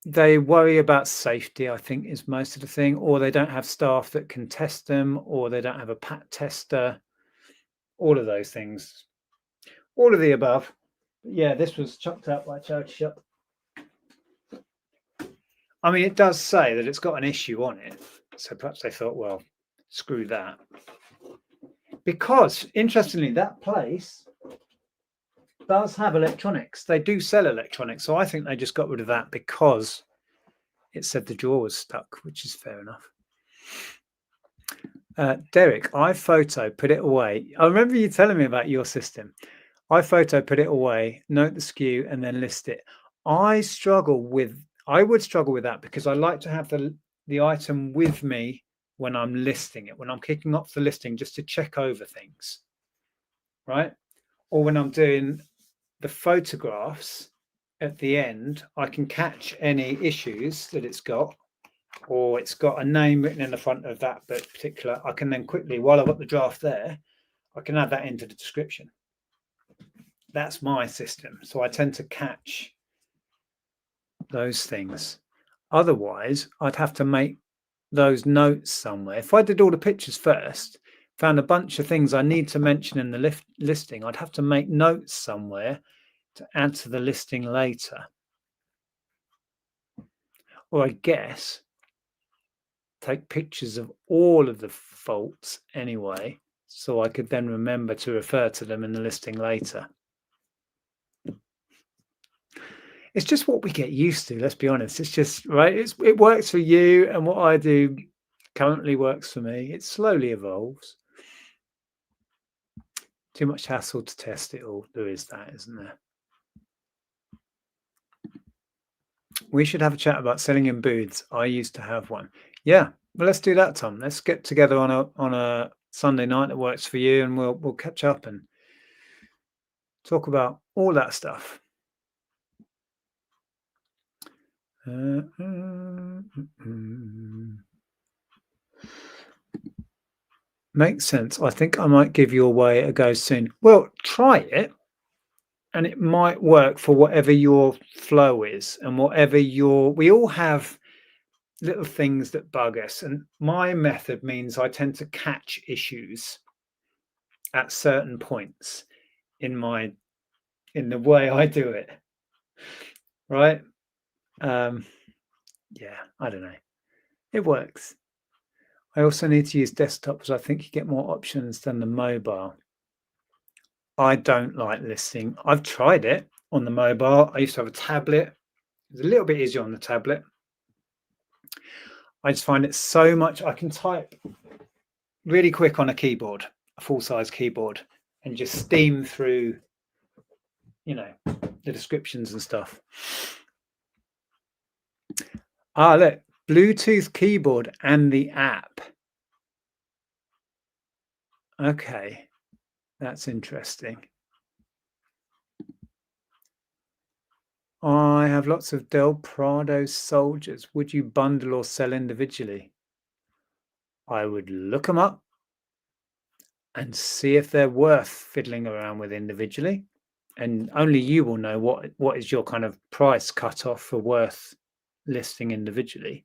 They worry about safety, I think, is most of the thing, or they don't have staff that can test them, or they don't have a PAT tester. All of those things. All of the above. Yeah, this was chucked out by a charity shop. I mean, it does say that it's got an issue on it. So perhaps they thought, well, screw that. Because, interestingly, that place does have electronics. They do sell electronics. So I think they just got rid of that because it said the drawer was stuck, which is fair enough. Derek, iPhoto, put it away. I remember you telling me about your system. iPhoto, put it away, note the SKU, and then list it. I would struggle with that because I like to have the item with me when I'm listing it, when I'm kicking off the listing, just to check over things, right? Or when I'm doing the photographs at the end, I can catch any issues that it's got, or it's got a name written in the front of that particular. I can then quickly, while I've got the draft there, I can add that into the description. That's my system. So I tend to catch those things. Otherwise, I'd have to make those notes somewhere. If I did all the pictures first, found a bunch of things I need to mention in the listing, I'd have to make notes somewhere to add to the listing later. Or I guess take pictures of all of the faults anyway, so I could then remember to refer to them in the listing later. It's just what we get used to, let's be honest. It's just, right, it works for you, and what I do currently works for me. It slowly evolves. Too much hassle to test it all. There is that, isn't there? We should have a chat about selling in booths. I used to have one. Yeah, well, let's do that, Tom. Let's get together on a Sunday night that works for you, and we'll catch up and talk about all that stuff. Makes sense. I think I might give you away a go soon. Well, try it, and it might work for whatever your flow is and whatever we all have little things that bug us. And my method means I tend to catch issues at certain points in the way I do it. right? Yeah, I don't know. It works. I also need to use desktop because I think you get more options than the mobile. I don't like listing. I've tried it on the mobile. I used to have a tablet. It's a little bit easier on the tablet. I just find it so much. I can type really quick on a keyboard, a full-size keyboard, and just steam through, the descriptions and stuff. Ah, look, Bluetooth keyboard and the app. Okay, that's interesting. I have lots of Del Prado soldiers. Would you bundle or sell individually? I would look them up and see if they're worth fiddling around with individually. And only you will know what is your kind of price cutoff for worth listing individually.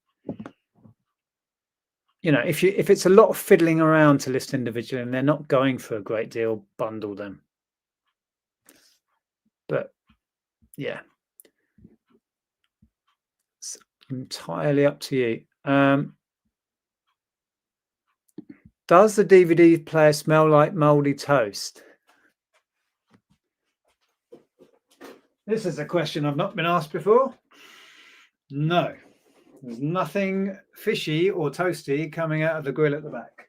If it's a lot of fiddling around to list individually and they're not going for a great deal, bundle them. But yeah, it's entirely up to you. Does the DVD player smell like moldy toast? This is a question I've not been asked before. No, there's nothing fishy or toasty coming out of the grill at the back.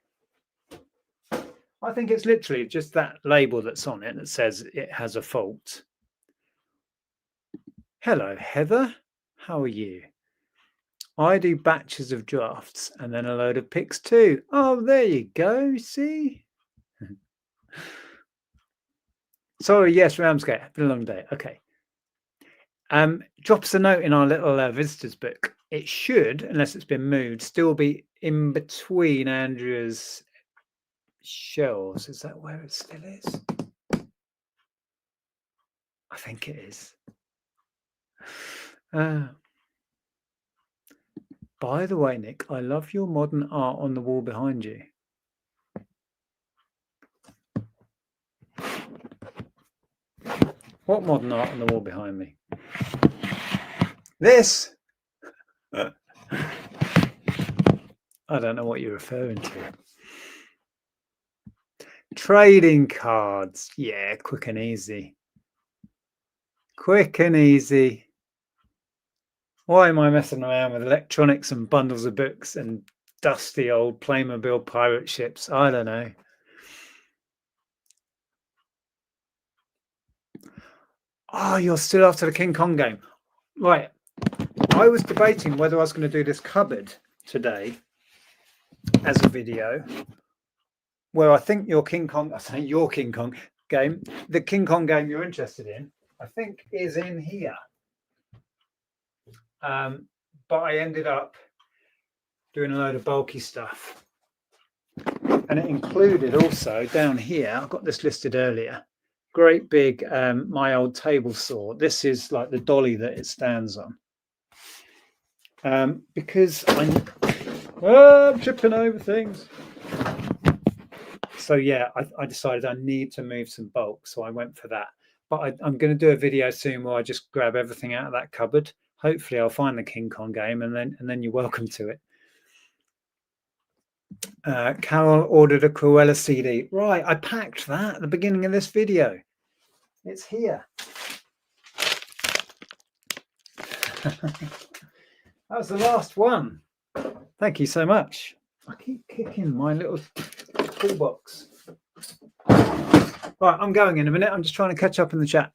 I think it's literally just that label that's on it that says it has a fault. Hello, Heather. How are you? I do batches of drafts and then a load of picks too. Oh, there you go. See? Sorry, yes, Ramsgate. It's been a long day. Okay. Drop us a note in our little visitors book. It should, unless it's been moved, still be in between Andrea's shelves. Is that where it still is? I think it is. By the way, Nick, I love your modern art on the wall behind you. What modern art on the wall behind me? This? I don't know what you're referring to. Trading cards. Yeah, quick and easy. Quick and easy. Why am I messing around with electronics and bundles of books and dusty old Playmobil pirate ships? I don't know. Oh, you're still after the King Kong game. Right. I was debating whether I was going to do this cupboard today as a video, where I think your King Kong game, the King Kong game you're interested in, I think is in here. But I ended up doing a load of bulky stuff. And it included also down here, I've got this listed earlier, great big my old table saw. This is like the dolly that it stands on. Because I'm tripping over things. So yeah, I decided I need to move some bulk, so I went for that. But I'm going to do a video soon where I just grab everything out of that cupboard. Hopefully, I'll find the King Kong game, and then you're welcome to it. Carol ordered a Cruella CD. Right, I packed that at the beginning of this video. It's here. That was the last one. Thank you so much. I keep kicking my little toolbox. Right, I'm going in a minute. I'm just trying to catch up in the chat.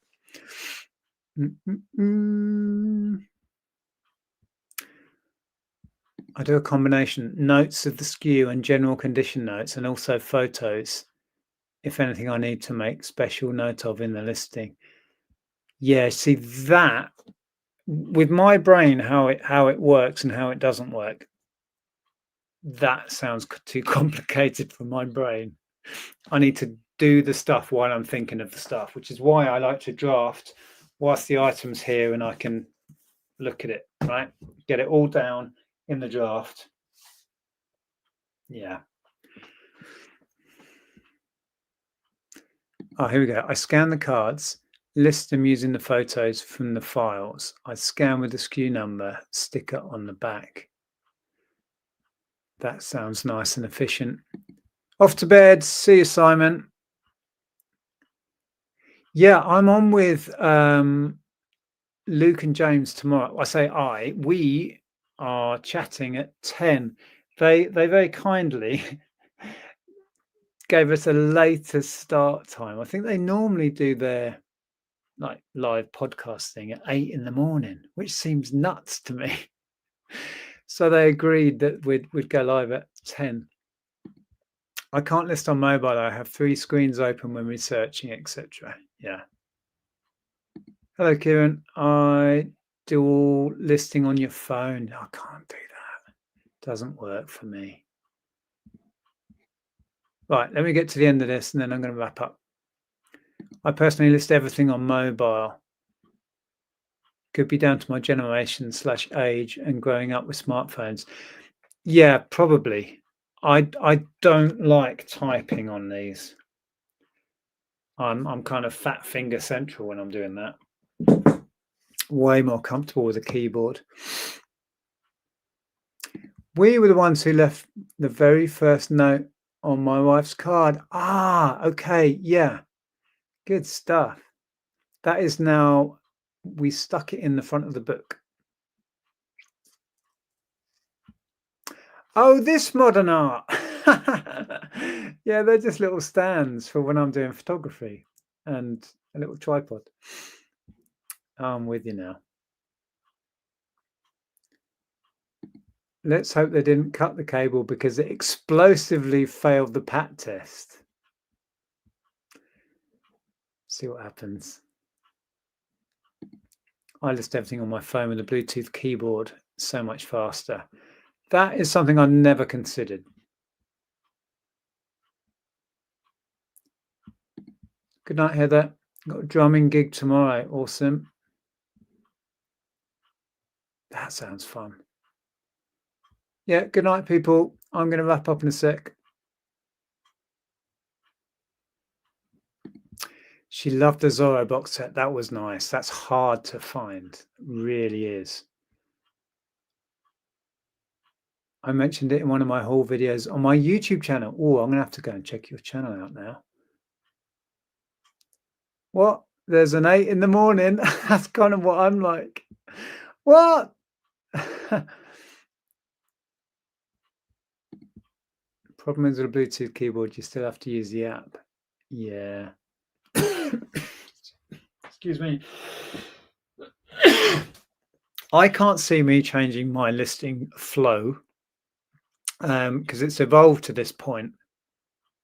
I do a combination, notes of the SKU and general condition notes, and also photos, if anything I need to make special note of in the listing. Yeah, see that, with my brain, how it works and how it doesn't work, that sounds too complicated for my brain. I need to do the stuff while I'm thinking of the stuff, which is why I like to draft whilst the item's here and I can look at it, right? Get it all down in the draft. Yeah. Oh, here we go. I scan the cards List them using the photos from the files. I scan with the SKU number, sticker on the back. That sounds nice and efficient. Off to bed. See you, Simon. Yeah, I'm on with Luke and James tomorrow. I say we are chatting at 10. They very kindly gave us a later start time. I think they normally do their like live podcasting at 8 in the morning, which seems nuts to me. So they agreed that we'd go live at 10. I can't list on mobile. I have 3 screens open when researching, etc. Yeah. Hello, Kieran. I do all listing on your phone. I can't do that. Doesn't work for me. Right, let me get to the end of this and then I'm going to wrap up. I personally list everything on mobile. Could be down to my generation / age and growing up with smartphones. Yeah, probably. I don't like typing on these. I'm kind of fat finger central when I'm doing that. Way more comfortable with a keyboard. We were the ones who left the very first note on my wife's card. Ah, okay, yeah. Good stuff. That is now, we stuck it in the front of the book. Oh, this modern art. Yeah, they're just little stands for when I'm doing photography and a little tripod. I'm with you now. Let's hope they didn't cut the cable because it explosively failed the PAT test. See what happens. I list everything on my phone with a Bluetooth keyboard, so much faster. That is something I never considered. Good night, Heather. Got a drumming gig tomorrow. Awesome. That sounds fun. Yeah, good night, people. I'm going to wrap up in a sec. She loved the Zorro box set. That was nice. That's hard to find. It really is. I mentioned it in one of my haul videos on my YouTube channel. Oh, I'm going to have to go and check your channel out now. What? There's an 8 in the morning. That's kind of what I'm like. What? Problem is with a Bluetooth keyboard, you still have to use the app. Yeah. Excuse me. I can't see me changing my listing flow because it's evolved to this point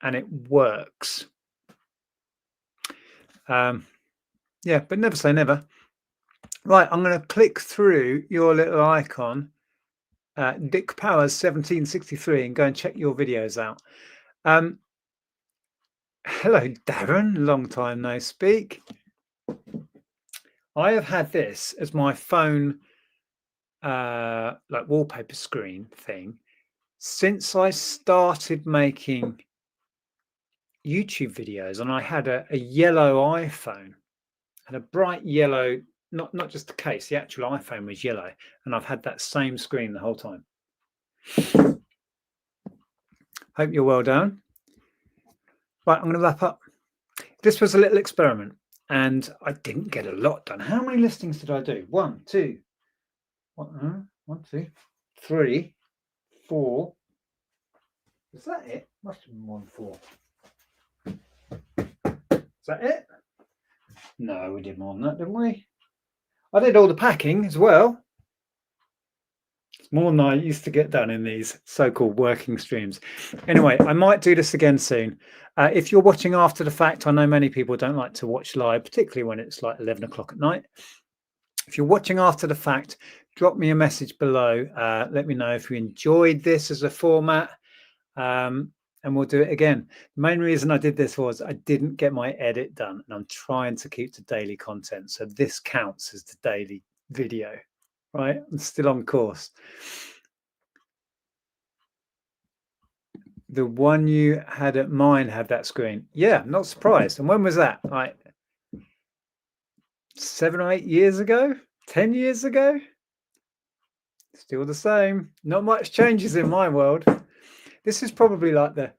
and it works. Yeah, but never say never. Right, I'm going to click through your little icon, Dick Powers 1763, and go and check your videos out. Hello, Darren. Long time no speak. I have had this as my phone, like wallpaper screen thing, since I started making YouTube videos, and I had a yellow iPhone, and a bright yellow, not just the case, the actual iPhone was yellow, and I've had that same screen the whole time. Hope you're well, Darren. Right, I'm going to wrap up. This was a little experiment, and I didn't get a lot done. How many listings did I do? 1, 2, 1, 2, 3, 4. Is that it? Must have been 1, 4. Is that it? No, we did more than that, didn't we? I did all the packing as well. It's more than I used to get done in these so-called working streams. Anyway, I might do this again soon. If you're watching after the fact, I know many people don't like to watch live, particularly when it's like 11 o'clock at night. If you're watching after the fact, drop me a message below. Let me know if you enjoyed this as a format, and we'll do it again. The main reason I did this was I didn't get my edit done, and I'm trying to keep to daily content. So this counts as the daily video, right? I'm still on course. The one you had at mine had that screen. Yeah, not surprised. And when was that? Right. 7 or 8 years ago, 10 years ago. Still the same. Not much changes in my world. This is probably like the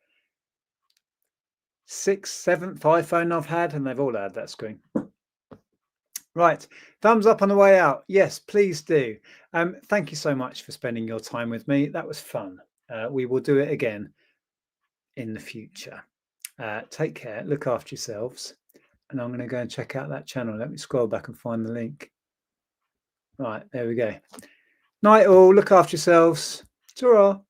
6th, 7th iPhone I've had, and they've all had that screen. Right, thumbs up on the way out. Yes, please do. Thank you so much for spending your time with me. That was fun. We will do it again in the future. Take care, look after yourselves, and I'm going to go and check out that channel. Let me scroll back and find the link. Right, there we go. Night all, look after yourselves. Ta-ra.